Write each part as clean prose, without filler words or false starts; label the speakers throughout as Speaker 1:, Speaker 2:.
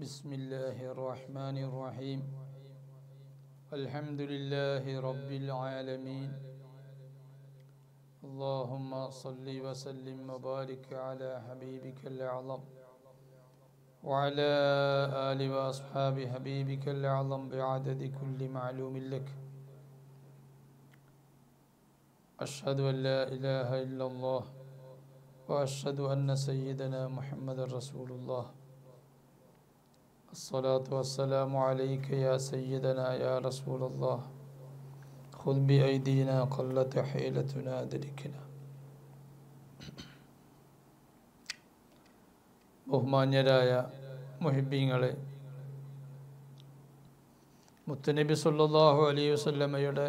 Speaker 1: بسم الله الرحمن الرحيم الحمد لله رب العالمين اللهم صل وسلم وبارك على حبيبك الأعظم وعلى آل وأصحاب حبيبك الأعظم بعدد كل معلوم لك أشهد أن لا إله إلا الله وأشهد أن سيدنا محمد رسول الله الصلاة والسلام عليك يا سيدنا يا رسول الله خذ بأيدينا قلت حيلتنا أدركنا ബഹുമാന്യരായ മുഹിബ്ബീങ്ങളെ, മുത്തുനബി സല്ലല്ലാഹു അലൈഹി വസല്ലമയുടെ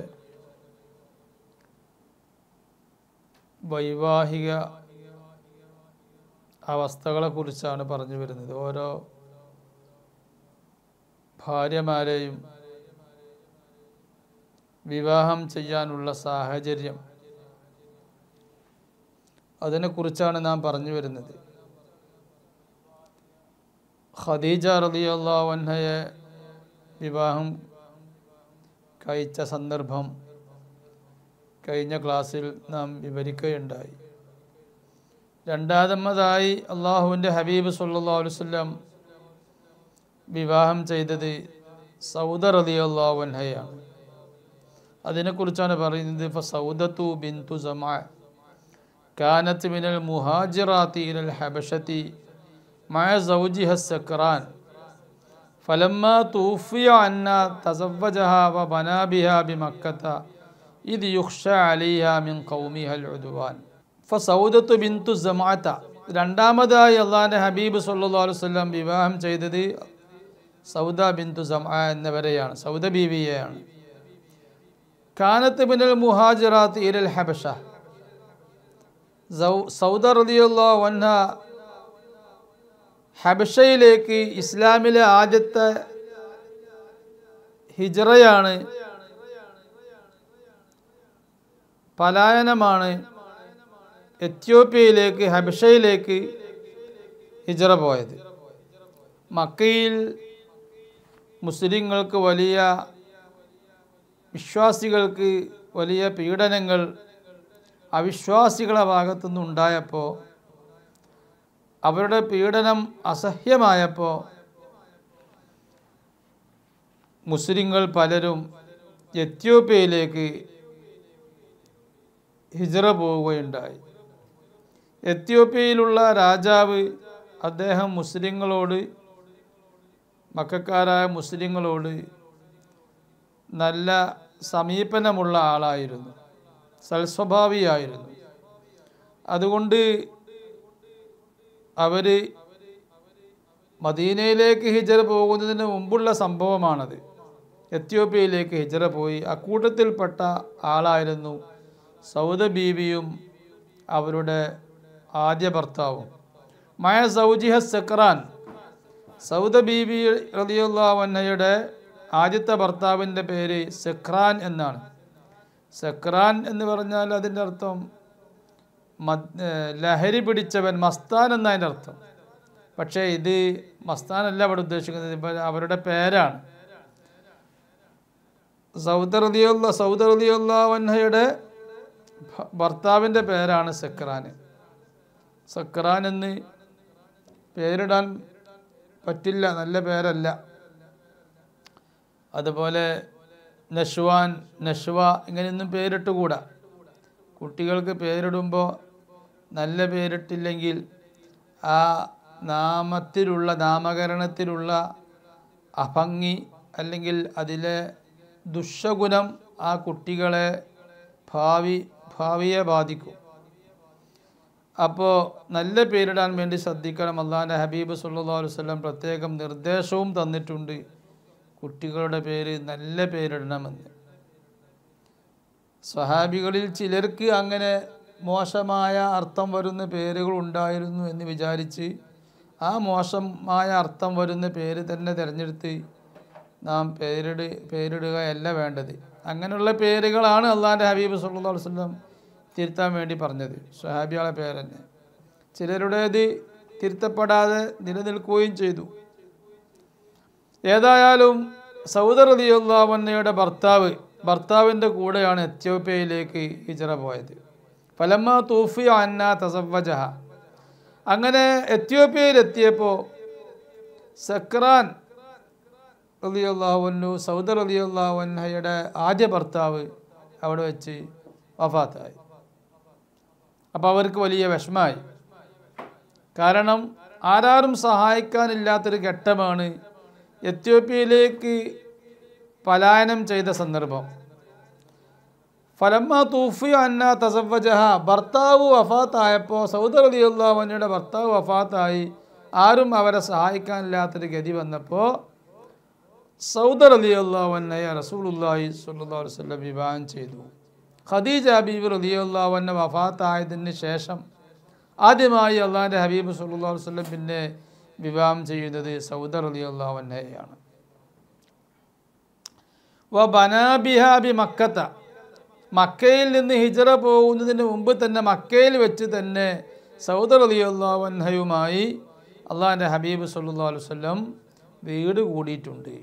Speaker 1: വൈവാഹിക അവസ്ഥകളെക്കുറിച്ചാണ് പറഞ്ഞു വരുന്നത്. ഓരോ ഭാര്യമാരെയും വിവാഹം ചെയ്യാനുള്ള സാഹചര്യം, അതിനെക്കുറിച്ചാണ് നാം പറഞ്ഞു വരുന്നത്. ഖദീജ റളിയല്ലാഹു അൻഹയെ വിവാഹം കഴിച്ച സന്ദർഭം കഴിഞ്ഞ ക്ലാസ്സിൽ നാം വിവരിക്കുകയുണ്ടായി. രണ്ടാമതായി അള്ളാഹുവിൻ്റെ ഹബീബ് സല്ലല്ലാഹു അലൈഹി വസല്ലം വിവാഹം ചെയ്തത് സൗദ റളിയല്ലാഹു അൻഹയാണ്. അതിനെക്കുറിച്ചാണ് പറയുന്നത്. ഫസൗദത്തു ബിന്തു സമാ കാനത്ത് മിനൽ മുഹാജിറാത്തി ഇലൽ ഹബശതി മഅ സൗജിഹ സക്രാൻ ഫലമ്മാ തൂഫിയ അന്നാ തസവ്വജഹാ വബനാ ബിഹാ ബിമക്കത ഇദ് യുഖ്ശാ അലൈഹാ മിൻ ഖൗമിഹൽ ഉദ്വാൻ. ഫസൗദത്തു ബിന്തു സമാഅത, രണ്ടാമതായി അല്ലാഹുവിൻ്റെ ഹബീബ് സല്ലല്ലാഹു അലൈഹി വസല്ലം വിവാഹം ചെയ്തത് സൗദ ബിന്തു സമാ എന്നവരെയാണ്, സൗദ ബീവിയെയാണ്. കാനത്ത് മിനൽ മുഹാജിറാത്ത് ഇലൽ ഹബശ, സൗദ റളിയല്ലാഹു അൻഹ ഹബശയിലേക്ക് ഇസ്ലാമിലെ ആദ്യത്തെ ഹിജ്റയാണ്, പലായനമാണ്. എത്യോപ്യയിലേക്ക്, ഹബശയിലേക്ക് ഹിജ്റ പോയത്. മക്കയിൽ മുസ്ലിങ്ങൾക്ക് വലിയ, വിശ്വാസികൾക്ക് വലിയ പീഡനങ്ങൾ അവിശ്വാസികളുടെ ഭാഗത്തുനിന്ന് ഉണ്ടായപ്പോൾ, അവരുടെ പീഡനം അസഹ്യമായപ്പോൾ മുസ്ലിങ്ങൾ പലരും എത്യോപ്യയിലേക്ക് ഹിജ്റ പോവുകയുണ്ടായി. എത്യോപ്യയിലുള്ള രാജാവ് അദ്ദേഹം മുസ്ലിങ്ങളോട്, മക്കക്കാരായ മുസ്ലിങ്ങളോട് നല്ല സമീപനമുള്ള ആളായിരുന്നു, സൽസ്വഭാവിയായിരുന്നു. അതുകൊണ്ട് അവർ മദീനയിലേക്ക് ഹിജ്റ പോകുന്നതിന് മുമ്പുള്ള സംഭവമാണത്. എത്യോപ്യയിലേക്ക് ഹിജ്റ പോയി. അക്കൂട്ടത്തിൽപ്പെട്ട ആളായിരുന്നു സൗദ ബീവിയും അവരുടെ ആദ്യ ഭർത്താവും. മഅ സൗജിഹ സക്രാൻ, സൗദ ബീബി റളിയല്ലാഹു അൻഹയുടെ ആദ്യത്തെ ഭർത്താവിൻ്റെ പേര് സക്രാൻ എന്നാണ്. സക്രാൻ എന്ന് പറഞ്ഞാൽ അതിൻ്റെ അർത്ഥം ലഹരി പിടിച്ചവൻ, മസ്താൻ എന്നതിൻ്റെ അർത്ഥം. പക്ഷേ ഇത് മസ്താനല്ല അവിടെ ഉദ്ദേശിക്കുന്നത്, അവരുടെ പേരാണ്. സൗദ റളിയല്ലാഹു അൻഹയുടെ ഭർത്താവിൻ്റെ പേരാണ് സക്രാൻ. സക്രാൻ എന്ന് പേരിടാൻ പറ്റില്ല, നല്ല പേരല്ല. അതുപോലെ നഷ്വാൻ, നഷ്വ ഇങ്ങനെയൊന്നും പേരിട്ടുകൂടാ. കുട്ടികൾക്ക് പേരിടുമ്പോൾ നല്ല പേരിട്ടില്ലെങ്കിൽ ആ നാമത്തിലുള്ള, നാമകരണത്തിലുള്ള അഭംഗി അല്ലെങ്കിൽ അതിലെ ദുഷ്യഗുണം ആ കുട്ടികളെ ഭാവിയെ ബാധിക്കും. അപ്പോൾ നല്ല പേരിടാൻ വേണ്ടി ശ്രദ്ധിക്കണം. അല്ലാഹുവിൻ്റെ ഹബീബ് സല്ലല്ലാഹു അലൈഹി വസല്ലം പ്രത്യേകം നിർദ്ദേശവും തന്നിട്ടുണ്ട്, കുട്ടികളുടെ പേര് നല്ല പേരിടണമെന്ന്. സ്വഹാബികളിൽ ചിലർക്ക് അങ്ങനെ മോശമായ അർത്ഥം വരുന്ന പേരുകൾ ഉണ്ടായിരുന്നു എന്ന് വിചാരിച്ച് ആ മോശമായ അർത്ഥം വരുന്ന പേര് തന്നെ തിരഞ്ഞെടുത്ത് നാം പേരിടുകയല്ല വേണ്ടത്. അങ്ങനെയുള്ള പേരുകളാണ് അല്ലാഹുവിൻ്റെ ഹബീബ് സല്ലല്ലാഹു അലൈഹി വസല്ലം തിരുത്താൻ വേണ്ടി പറഞ്ഞത്, സ്വഹാബികളെ പേര് തന്നെ. ചിലരുടേത് തിരുത്തപ്പെടാതെ നിലനിൽക്കുകയും ചെയ്തു. ഏതായാലും സൗദ റളിയല്ലാഹു അൻഹയുടെ ഭർത്താവിൻ്റെ കൂടെയാണ് എത്യോപ്യയിലേക്ക് ഹിജ്റ പോയത്. ഫലമ്മ തൂഫിയ അന്ന തസവ്വജഹ. അങ്ങനെ എത്യോപ്യയിലെത്തിയപ്പോൾ സക്രാൻ റളിയല്ലാഹു അൻഹു, സൗദ റളിയല്ലാഹു അൻഹയുടെ ആദ്യ ഭർത്താവ് അവിടെ വെച്ച് വഫാത്തായി. അപ്പോൾ അവർക്ക് വലിയ വിഷമമായി. കാരണം ആരാരും സഹായിക്കാനില്ലാത്തൊരു ഘട്ടമാണ് എത്യോപ്യയിലേക്ക് പലായനം ചെയ്ത സന്ദർഭം. ഫലമ്മ തൂഫി അന്ന തസവ്വജഹ. ഭർത്താവ് വഫാത്തായപ്പോൾ, സൗദ റളിയല്ലാഹു അൻഹയുടെ ഭർത്താവ് വഫാത്തായി, ആരും അവരെ സഹായിക്കാനില്ലാത്തൊരു ഗതി വന്നപ്പോൾ സൗദ റളിയല്ലാഹു അൻഹയെ റസൂലുള്ളാഹി സ്വല്ലല്ലാഹു അലൈഹി വസല്ലം വിവാഹം ചെയ്തു. ഖദീജ ബീവി റളിയല്ലാഹു അൻഹ വഫാത്തായതിന് ശേഷം ആദ്യമായി അള്ളാഹിൻ്റെ ഹബീബ് സല്ലല്ലാഹു അലൈഹി വസല്ലം പിന്നെ വിവാഹം ചെയ്യുന്നത് സൗദ റളിയല്ലാഹു അൻഹയെയാണ്. വബനാ ബിഹാ ബി മക്കത്ത. മക്കയിൽ നിന്ന് ഹിജ്റ പോകുന്നതിന് മുമ്പ് തന്നെ മക്കയിൽ വെച്ച് തന്നെ സൗദ റളിയല്ലാഹു അൻഹയുമായി അള്ളാഹിൻ്റെ ഹബീബ് സല്ലല്ലാഹു അലൈഹി വസല്ലം വീട് കൂടിയിട്ടുണ്ട്.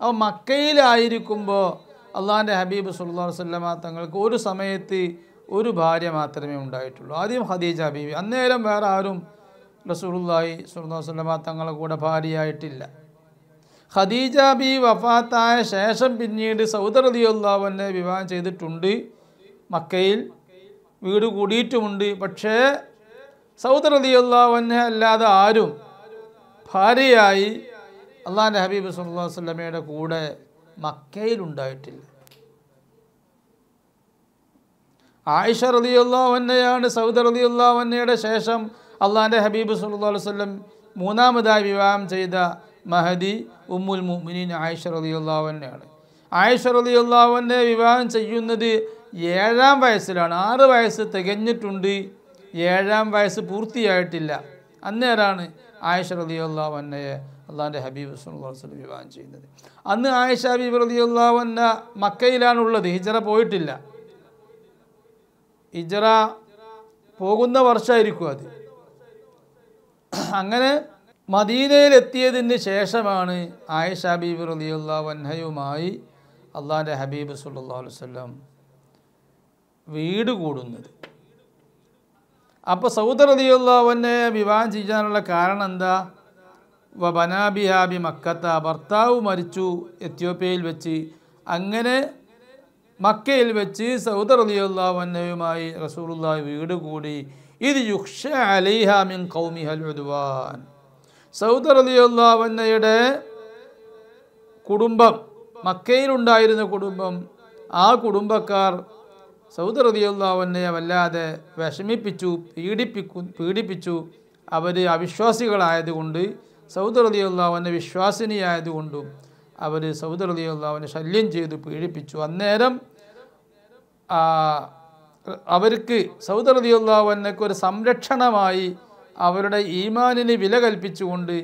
Speaker 1: അപ്പോൾ മക്കയിലായിരിക്കുമ്പോൾ അള്ളാഹിൻ്റെ ഹബീബ് സല്ലല്ലാഹു അലൈഹി വസല്ലം തങ്ങൾക്ക് ഒരു സമയത്ത് ഒരു ഭാര്യ മാത്രമേ ഉണ്ടായിട്ടുള്ളൂ. ആദ്യം ഖദീജ ബീവി. അന്നേരം വേറെ ആരും റസൂലുള്ളാഹി സ്വല്ലല്ലാഹു അലൈഹി വസല്ലം തങ്ങളുടെ കൂടെ ഭാര്യയായിട്ടില്ല. ഖദീജ ബീവി വഫാത്തായ ശേഷം പിന്നീട് സൗദ റളിയല്ലാഹു അൻഹയെ വിവാഹം ചെയ്തിട്ടുണ്ട്. മക്കയിൽ വീട് കൂടിയിട്ടുമുണ്ട്. പക്ഷേ സൗദ റളിയല്ലാഹു അൻഹ അല്ലാതെ ആരും ഭാര്യയായി അള്ളാഹിൻ്റെ ഹബീബ് സല്ലല്ലാഹു അലൈഹി വസല്ലമയുടെ കൂടെ മക്കയിലുണ്ടായിട്ടില്ല. ആയിഷ റളിയല്ലാഹു അൻഹയാണ് സൗദ റളിയല്ലാഹു അൻഹയുടെ ശേഷം അള്ളാഹിൻ്റെ ഹബീബ് സല്ലല്ലാഹു അലൈഹി വസല്ലം മൂന്നാമതായി വിവാഹം ചെയ്ത മഹദി ഉമ്മുൽ മുഅ്മിനീൻ ആയിഷ റളിയല്ലാഹു അൻഹയാണ്. ആയിഷ റളിയല്ലാഹു അൻഹയെ വിവാഹം ചെയ്യുന്നത് 7-ാം വയസ്സിലാണ്. 6 വയസ്സ് തികഞ്ഞിട്ടുണ്ട്, 7-ാം വയസ്സ് പൂർത്തിയായിട്ടില്ല. അന്നേരമാണ് ആയിഷ റളിയല്ലാഹു അൻഹയെ അള്ളാഹിൻ്റെ ഹബീബ് സല്ലല്ലാഹു അലൈഹി വസല്ലം വിവാഹം ചെയ്യുന്നത്. അന്ന് ആയിഷ ബീബി റളിയല്ലാഹു അൻഹ മക്കയിലാണുള്ളത്, ഹിജ്റ പോയിട്ടില്ല. ഹിജ്റ പോകുന്ന വർഷമായിരിക്കും അത്. അങ്ങനെ മദീനയിലെത്തിയതിന് ശേഷമാണ് ആയിഷ ബീബി റളിയല്ലാഹു അൻഹയുമായി അള്ളാഹിൻ്റെ ഹബീബ് സല്ലല്ലാഹു അലൈഹി വസല്ലം വീട് കൂടുന്നത്. അപ്പോൾ സൗദ റളിയല്ലാഹു അൻഹയെ വിവാഹം ചെയ്യാനുള്ള കാരണം എന്താ? വബനാ ബിഹാ ബി മക്കത്ത. ഭർത്താവ് മരിച്ചു എത്യോപ്യയിൽ വെച്ച്. അങ്ങനെ മക്കയിൽ വെച്ച് സൗദ റളിയല്ലാഹു അൻഹയുമായി റസൂലുള്ളാഹി വീട് കൂടി. ഇത് യുഖ്ഷ അലൈഹ മിൻ ഖൗമിഹൽ ഉദ്വാൻ. സൗദ റളിയല്ലാഹു അൻഹയുടെ കുടുംബം, മക്കയിലുണ്ടായിരുന്ന കുടുംബം, ആ കുടുംബക്കാർ സൗദ റളിയല്ലാഹു അൻഹയെ വല്ലാതെ വിഷമിപ്പിച്ചു, പീഡിപ്പിച്ചു. അവർ അവിശ്വാസികളായതുകൊണ്ട്, സൗദ റളിയല്ലാഹു അൻഹ വിശ്വാസിനിയായതുകൊണ്ടും അവർ സൗദ റളിയല്ലാഹു അൻഹയെ ശല്യം ചെയ്തു, പീഡിപ്പിച്ചു. അന്നേരം അവർക്ക് സൗദ റളിയല്ലാഹു അൻഹയ്ക്ക് ഒരു സംരക്ഷണമായി, അവരുടെ ഈമാനിന് വില കൽപ്പിച്ചുകൊണ്ട്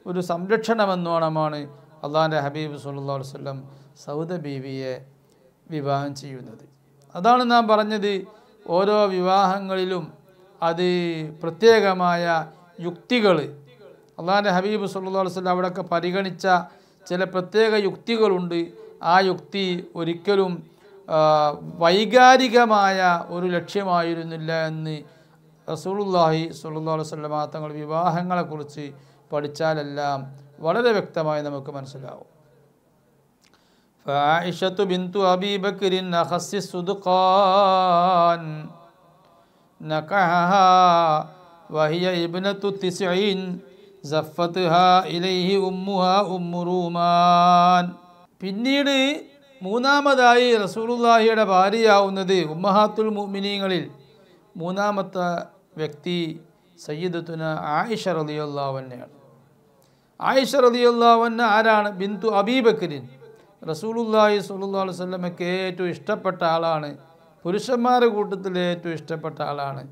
Speaker 1: ഒരു സംരക്ഷണമെന്നോണമാണ് അള്ളാഹിൻ്റെ ഹബീബ് സല്ലല്ലാഹു അലൈഹി വസല്ലം സൗദ ബീവിയെ വിവാഹം ചെയ്യുന്നത്. അതാണ് നാം പറഞ്ഞത്, ഓരോ വിവാഹങ്ങളിലും അത് പ്രത്യേകമായ യുക്തികൾ, അള്ളാഹിൻ്റെ ഹബീബ് സല്ലല്ലാഹു അലൈഹി വസല്ലം അവിടെയൊക്കെ പരിഗണിച്ച ചില പ്രത്യേക യുക്തികളുണ്ട്. ആ യുക്തി ഒരിക്കലും വൈകാരികമായ ഒരു ലക്ഷ്യമായിരുന്നില്ല എന്ന് റസൂലുള്ളാഹി സ്വല്ലല്ലാഹു അലൈഹി വസല്ലം തങ്ങൾ വിവാഹങ്ങളെക്കുറിച്ച് പഠിച്ചാലെല്ലാം വളരെ വ്യക്തമായി നമുക്ക് മനസ്സിലാവും. ഫായിഷത്തു ബിന്തു അബീ ബക്രിൻ അഖസ്സി സുദ്ഖാൻ നകഹഹാ വഹിയ ഇബ്നത്തു 90 സഫത്ഹാ ഇലൈഹി ഉമ്മുഹാ ഉമ്മു റൂമാൻ. പിന്നീട് മൂന്നാമതായി റസൂലുള്ളാഹിയുടെ ഭാര്യയാവുന്നത് ഉമ്മഹാത്തുൽ മുഅ്മിനീങ്ങളിൽ മൂന്നാമത്തെ വ്യക്തി സയ്യിദത്തുന ആയിഷ റളിയല്ലാഹു അൻഹയാണ്. ആയിഷ റളിയല്ലാഹു അൻഹ ആരാണ്? ബിന്തു അബീ ബക്രിൻ. റസൂലുള്ളാഹി സ്വല്ലല്ലാഹു അലൈഹി വസല്ലമയ്ക്ക് ഏറ്റവും ഇഷ്ടപ്പെട്ട ആളാണ്, പുരുഷന്മാരുടെ കൂട്ടത്തിൽ ഏറ്റവും ഇഷ്ടപ്പെട്ട ആളാണ്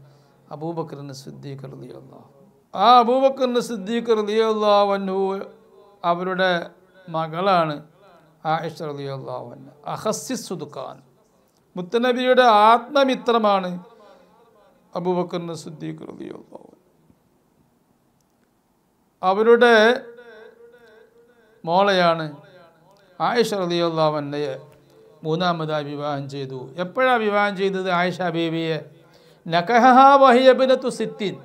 Speaker 1: അബൂബക്കർ സിദ്ദീഖ് റളിയല്ലാഹു. ആ അബൂബക്കർ സിദ്ദീഖ് റളിയല്ലാഹു അൻഹു അവരുടെ മകളാണ് ആയിഷ റളിയല്ലാഹു അൻഹ. അഖസ്സി സുദ്ഖാൻ, മുത്തനബിയുടെ ആത്മമിത്രമാണ് അബൂബക്കർ സിദ്ദീഖ് റളിയല്ലാഹു അൻഹു. അവരുടെ മോളെയാണ് ആയിഷ റളിയല്ലാഹു അൻഹയെ മൂന്നാമതായി വിവാഹം ചെയ്തു. എപ്പോഴാണ് വിവാഹം ചെയ്തത്? ആയിഷ ബീവിയെ നകഹഹാ വഹിയ ബിനതു സിത്തിൻ,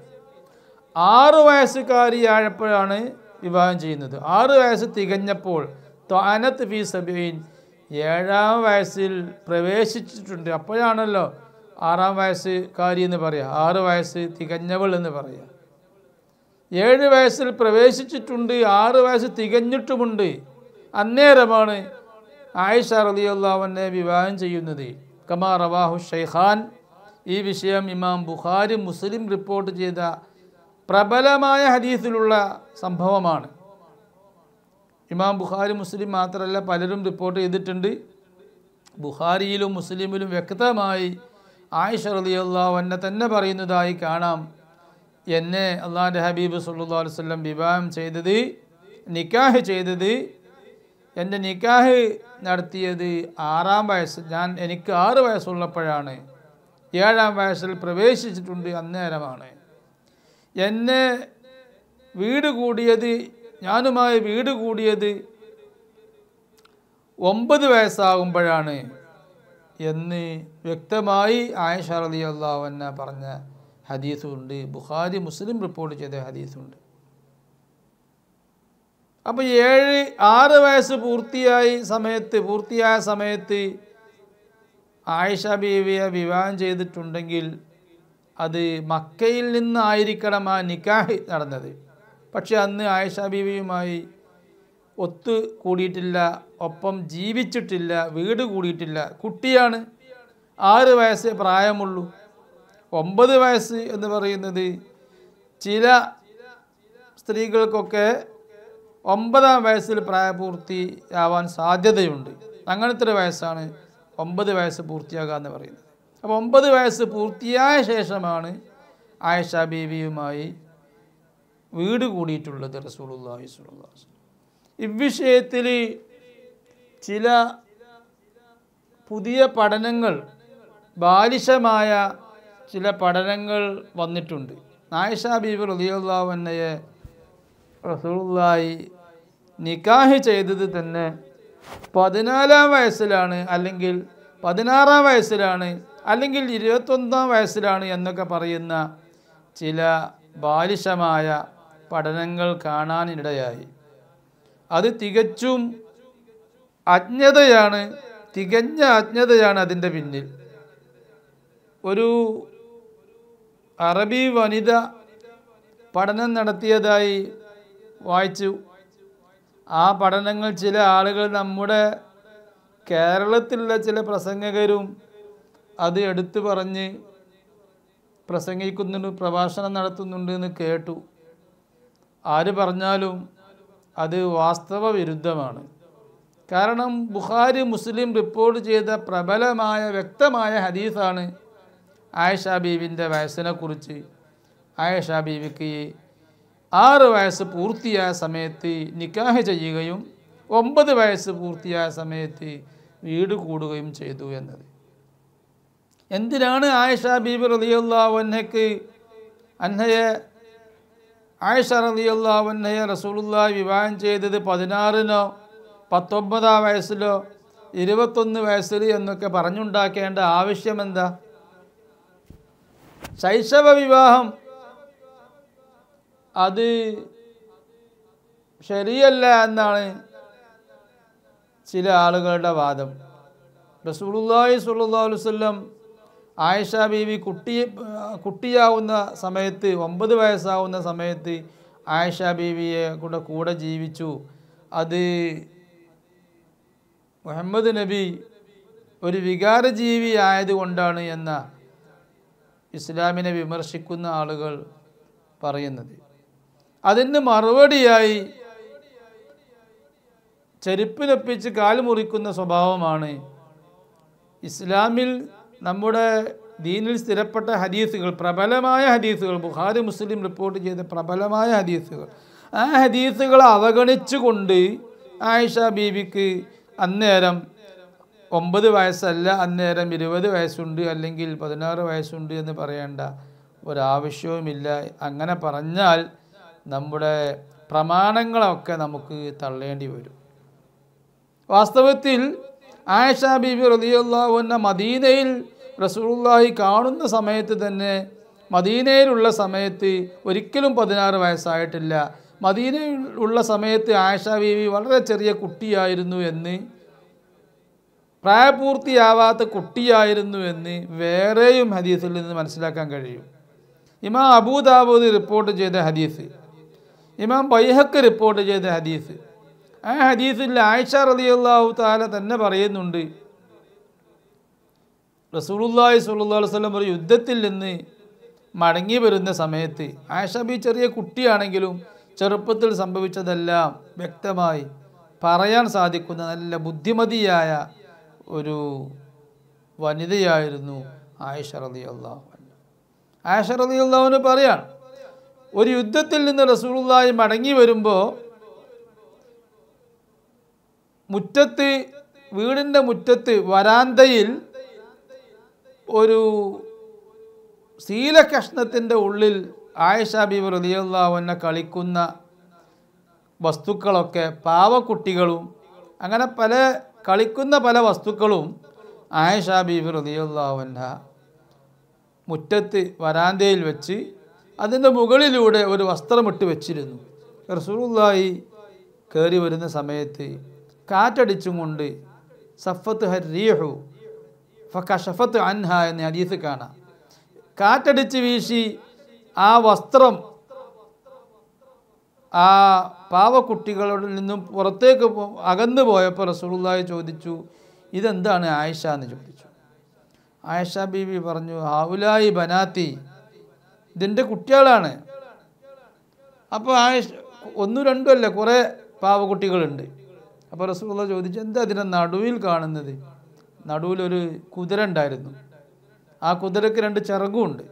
Speaker 1: 6 വയസ്സുകാരിയായപ്പോഴാണ് വിവാഹം ചെയ്യുന്നത്. 6 വയസ്സ് തികഞ്ഞപ്പോൾ ത്വഅനത് ഫീ സബീൻ, 7-ാം വയസ്സിൽ പ്രവേശിച്ചിട്ടുണ്ട്. അപ്പോഴാണല്ലോ 6-ാം വയസ്സുകാരി എന്ന് പറയുക, 6 വയസ്സ് തികഞ്ഞവൾ എന്ന് പറയുക. 7 വയസ്സിൽ പ്രവേശിച്ചിട്ടുണ്ട്, 6 വയസ്സ് തികഞ്ഞിട്ടുമുണ്ട്. അന്നേരമാണ് ആയിഷ റളിയല്ലാഹു അൻഹയെ വിവാഹം ചെയ്യുന്നത്. കമാ റവാഹു ഷൈഖാൻ, ഈ വിഷയം ഇമാം ബുഖാരി മുസ്ലിം റിപ്പോർട്ട് ചെയ്ത പ്രബലമായ ഹദീസിലുള്ള സംഭവമാണ്. ഇമാം ബുഖാരി മുസ്ലിം മാത്രമല്ല, പലരും റിപ്പോർട്ട് ചെയ്തിട്ടുണ്ട്. ബുഖാരിയിലും മുസ്ലിമിലും വ്യക്തമായി ആയിഷ റളിയല്ലാഹു അൻഹ തന്നെ പറയുന്നതായി കാണാം, എന്നെ അള്ളാഹുവിൻ്റെ ഹബീബ് സല്ലല്ലാഹു അലൈഹി വസല്ലം വിവാഹം ചെയ്തത്, നിക്കാഹ് ചെയ്തത്, എൻ്റെ നിക്കാഹ് നടത്തിയത് 6-ാം വയസ്സ്, എനിക്ക് 6 വയസ്സുള്ളപ്പോഴാണ്. 7-ാം വയസ്സിൽ പ്രവേശിച്ചിട്ടുണ്ട്, അന്നേരമാണ്. എന്നെ ഞാനുമായി വീട് കൂടിയത് 9 വയസ്സാകുമ്പോഴാണ് എന്ന് വ്യക്തമായി ആയിഷ റളിയല്ലാഹു അൻഹ പറഞ്ഞ ഹദീസുണ്ട്. ബുഖാരി മുസ്ലിം റിപ്പോർട്ട് ചെയ്ത ഹദീസുണ്ട്. അപ്പോൾ 6 വയസ്സ് പൂർത്തിയായ സമയത്ത് ആയിഷ ബീവിയെ വിവാഹം ചെയ്തിട്ടുണ്ടെങ്കിൽ അത് മക്കയിൽ നിന്നായിരിക്കണം ആ നിക്കാഹ് നടന്നത്. പക്ഷെ അന്ന് ആയിഷ ബീവിയുമായി ഒത്തു കൂടിയിട്ടില്ല, ഒപ്പം ജീവിച്ചിട്ടില്ല, വീട് കൂടിയിട്ടില്ല. കുട്ടിയാണ്, 6 വയസ്സേ പ്രായമുള്ളൂ. 9 വയസ്സ് എന്ന് പറയുന്നത് ചില സ്ത്രീകൾക്കൊക്കെ 9-ാം വയസ്സിൽ പ്രായപൂർത്തിയാവാൻ സാധ്യതയുണ്ട്. അങ്ങനത്തെ ഒരു വയസ്സാണ് 9 വയസ്സ് പൂർത്തിയാകുക എന്ന് പറയുന്നത്. അപ്പോൾ 9 വയസ്സ് പൂർത്തിയായ ശേഷമാണ് ആയിഷ ബീവിയുമായി വീട് കൂടിയിട്ടുള്ളത് റസൂലുള്ളാഹി സ്വല്ലല്ലാഹു അലൈഹി വസല്ലം. ഇവിഷയത്തിൽ ചില പുതിയ പഠനങ്ങൾ, ബാലിശമായ ചില പഠനങ്ങൾ വന്നിട്ടുണ്ട്. ആയിഷ ബീവി റളിയല്ലാഹു അൻഹയെ റസൂലുള്ളാഹി നിക്കാഹ് ചെയ്തത് തന്നെ 14-ാം വയസ്സിലാണ്, അല്ലെങ്കിൽ 16-ാം വയസ്സിലാണ്, അല്ലെങ്കിൽ 21-ാം വയസ്സിലാണ് എന്നൊക്കെ പറയുന്ന ചില ബാലിശമായ പഠനങ്ങൾ കാണാനിടയായി. അത് തികച്ചും തികഞ്ഞ അജ്ഞതയാണ് അതിൻ്റെ പിന്നിൽ. ഒരു അറബി വനിത പഠനം നടത്തിയതായി വായിച്ചു. ആ പഠനങ്ങൾ ചില ആളുകൾ, നമ്മുടെ കേരളത്തിലുള്ള ചില പ്രസംഗകരും അത് എടുത്തു പറഞ്ഞ് പ്രസംഗിക്കുന്നുണ്ട്, പ്രഭാഷണം നടത്തുന്നുണ്ട് എന്ന് കേട്ടു. ആര് പറഞ്ഞാലും അത് വാസ്തവ വിരുദ്ധമാണ്. കാരണം ബുഖാരി മുസ്ലിം റിപ്പോർട്ട് ചെയ്ത പ്രബലമായ വ്യക്തമായ ഹദീസാണ് ആയിഷ ബീവിൻ്റെ വയസ്സിനെക്കുറിച്ച്. ആയിഷ ബീവിക്ക് 6 വയസ്സ് പൂർത്തിയായ സമയത്ത് നിക്കാഹ് ചെയ്യുകയും 9 വയസ്സ് പൂർത്തിയായ സമയത്ത് വീട് കൂടുകയും ചെയ്തു എന്നത്. എന്തിനാണ് ആയിഷ ബീബി റളിയല്ലാഹു അൻഹയെ റസൂലുള്ളാഹി വിവാഹം ചെയ്തത് 16-നോ 19-ാം വയസ്സിലോ 21 വയസ്സിൽ എന്നൊക്കെ പറഞ്ഞുണ്ടാക്കേണ്ട ആവശ്യം എന്താ? ശൈശവ വിവാഹം അത് ശരിയല്ല എന്നാണ് ചില ആളുകളുടെ വാദം. റസൂലുള്ളാഹി സ്വല്ലല്ലാഹു അലൈഹി വസല്ലം ആയിഷ ബീവി കുട്ടിയാവുന്ന സമയത്ത്, 9 വയസ്സാവുന്ന സമയത്ത് ആയിഷ ബീവിയെ കൂടെ ജീവിച്ചു. അത് മുഹമ്മദ് നബി ഒരു വികാരജീവി ആയതുകൊണ്ടാണ് എന്ന ഇസ്ലാമിനെ വിമർശിക്കുന്ന ആളുകൾ പറയുന്നത്. അതിന് മറുപടിയായി ചെരുപ്പിനൊപ്പിച്ച് കാൽ മുറിക്കുന്ന സ്വഭാവമാണ് ഇസ്ലാമിൽ, നമ്മുടെ ദീനിൽ സ്ഥിരപ്പെട്ട ഹദീസുകൾ, പ്രബലമായ ഹദീസുകൾ, ബുഖാരി മുസ്ലിം റിപ്പോർട്ട് ചെയ്ത പ്രബലമായ ഹദീസുകൾ, ആ ഹദീസുകളെ അവഗണിച്ചുകൊണ്ട് ആയിഷ ബീവിക്ക് അന്നേരം 9 വയസ്സല്ല, അന്നേരം 20 വയസ്സുണ്ട് അല്ലെങ്കിൽ 16 വയസ്സുണ്ട് എന്ന് പറയേണ്ട ഒരാവശ്യവുമില്ല. അങ്ങനെ പറഞ്ഞാൽ നമ്മുടെ പ്രമാണങ്ങളൊക്കെ നമുക്ക് തള്ളേണ്ടി വരും. വാസ്തവത്തിൽ ആയിഷ ബീബി റളിയല്ലാഹു അൻഹ മദീനയിൽ റസൂലുള്ളാഹി കാണുന്ന സമയത്ത് തന്നെ, മദീനയിലുള്ള സമയത്ത് ഒരിക്കലും 16 വയസ്സായിട്ടില്ല. മദീനയിൽ ഉള്ള സമയത്ത് ആയിഷ ബീവി വളരെ ചെറിയ കുട്ടിയായിരുന്നു എന്ന്, പ്രായപൂർത്തിയാവാത്ത കുട്ടിയായിരുന്നു എന്ന് വേറെയും ഹദീസിൽ നിന്ന് മനസ്സിലാക്കാൻ കഴിയും. ഇമാം അബൂ ദാവൂദ് റിപ്പോർട്ട് ചെയ്ത ഹദീസ്, ഇമാം ബൈഹഖി റിപ്പോർട്ട് ചെയ്ത ഹദീസ്, ആ ഹദീസിൽ ആയിഷ റളിയല്ലാഹു തആല തന്നെ പറയുന്നുണ്ട്, റസൂലുള്ളാഹി സ്വല്ലല്ലാഹു അലൈഹി വസല്ലം ഒരു യുദ്ധത്തിൽ നിന്ന് മടങ്ങി വരുന്ന സമയത്ത്, ആയിഷ ബി ചെറിയ കുട്ടിയാണെങ്കിലും ചെറുപ്പത്തിൽ സംഭവിച്ചതെല്ലാം വ്യക്തമായി പറയാൻ സാധിക്കുന്ന നല്ല ബുദ്ധിമതിയായ ഒരു വനിതയായിരുന്നു ആയിഷ റളിയല്ലാഹു അൻഹ. ആയിഷ റളിയല്ലാഹു അൻഹ പറയാണ്, ഒരു യുദ്ധത്തിൽ നിന്ന് റസൂലുള്ളാഹി മടങ്ങി വരുമ്പോൾ മുറ്റത്ത്, വീടിൻ്റെ മുറ്റത്ത് വരാന്തയിൽ ഒരു ശീലകഷ്ണത്തിൻ്റെ ഉള്ളിൽ ആയിഷ ബീവി റളിയല്ലാഹു അൻഹ കളിക്കുന്ന വസ്തുക്കളൊക്കെ, പാവക്കുട്ടികളും അങ്ങനെ കളിക്കുന്ന പല വസ്തുക്കളും ആയിഷ ബീവി റളിയല്ലാഹു അൻഹ മുറ്റത്ത് വരാന്തയിൽ വെച്ച് അതിൻ്റെ മുകളിലൂടെ ഒരു വസ്ത്രമിട്ട് വെച്ചിരുന്നു. റസൂലുള്ളാഹി കയറി വരുന്ന സമയത്ത് കാറ്റടിച്ചും കൊണ്ട് സഫത്ത് ഹരീഹു ഫകശഫത്ത് അൻഹ എന്ന ഹദീസ് കാണാം. കാറ്റടിച്ച് വീശി ആ വസ്ത്രം ആ പാവക്കുട്ടികളിൽ നിന്നും പുറത്തേക്ക് അകന്നു പോയപ്പോൾ റസൂലുള്ളാഹി ചോദിച്ചു, ഇതെന്താണ് ആയിഷ എന്ന് ചോദിച്ചു. ആയിഷ ബീവി പറഞ്ഞു, ഹൗലായി ബനാത്തി, ഇതിൻ്റെ കുട്ടികളാണ്. അപ്പോൾ ആയിഷ, ഒന്നും രണ്ടും അല്ല, കുറേ പാവക്കുട്ടികളുണ്ട്. അപ്പോൾ റസൂലുള്ളാഹി ചോദിച്ചു, എന്താ അതിൻ്റെ നടുവിൽ കാണുന്നത്? നടുവിലൊരു കുതിര ഉണ്ടായിരുന്നു, ആ കുതിരയ്ക്ക് 2 ചിറകുമുണ്ട്.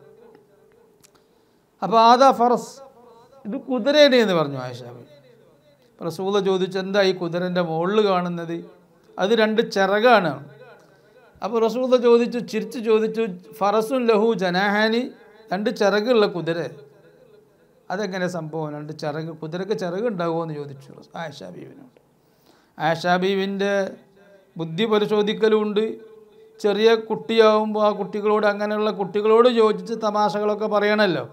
Speaker 1: അപ്പോൾ ആദാ ഫറസ്, ഇത് കുതിരയുടെ എന്ന് പറഞ്ഞു ആയിഷ ബീവി. റസൂലുള്ളാഹി ചോദിച്ചു, എന്താ ഈ കുതിരൻ്റെ മുകളിൽ കാണുന്നത്? അത് 2 ചിറകാണ്. അപ്പോൾ റസൂലുള്ളാഹി ചിരിച്ച് ചോദിച്ചു, ഫറസുൻ ലഹു ജനാഹാനി, 2 ചിറകുള്ള കുതിര, അതെങ്ങനെ സംഭവം? 2 ചിറക്, കുതിരക്ക് ചിറക് ഉണ്ടാകുമോ എന്ന് ചോദിച്ചു ആയിഷ ബീവിനോട്. ആയിഷ ബീവിൻ്റെ ബുദ്ധി പരിശോധിക്കലുമുണ്ട്. ചെറിയ കുട്ടിയാവുമ്പോൾ ആ കുട്ടികളോട്, അങ്ങനെയുള്ള കുട്ടികളോട് യോജിച്ച് തമാശകളൊക്കെ പറയണമല്ലോ.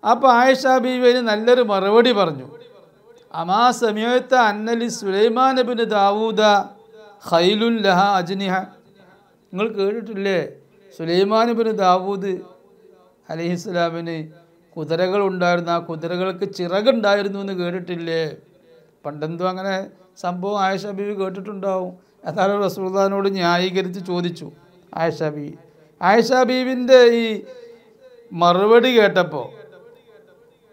Speaker 1: അപ്പോൾ ആയിഷ ബീവിന് നല്ലൊരു മറുപടി പറഞ്ഞു, അമാ സമയത്ത് അന്നലി സുലൈമാൻ ഇബ്നു ദാവൂദ ഖൈലുൻ ലഹ അജ്നിഹ, നിങ്ങൾ കേട്ടിട്ടില്ലേ സുലൈമാൻ ഇബ്നു ദാവൂദ് അലൈഹിസ്സലാമിന് കുതിരകൾ ഉണ്ടായിരുന്നു, ആ കുതിരകൾക്ക് ചിറകുണ്ടായിരുന്നു എന്ന് കേട്ടിട്ടില്ലേ? പണ്ടെന്തോ അങ്ങനെ സംഭവം ആയിഷ ബീവി കേട്ടിട്ടുണ്ടാവും. എന്നാലും റസൂലുള്ളാഹിനോട് ന്യായീകരിച്ച് ചോദിച്ചു ആയിഷ ബീവി. ആയിഷ ബീവിൻ്റെ ഈ മറുപടി കേട്ടപ്പോൾ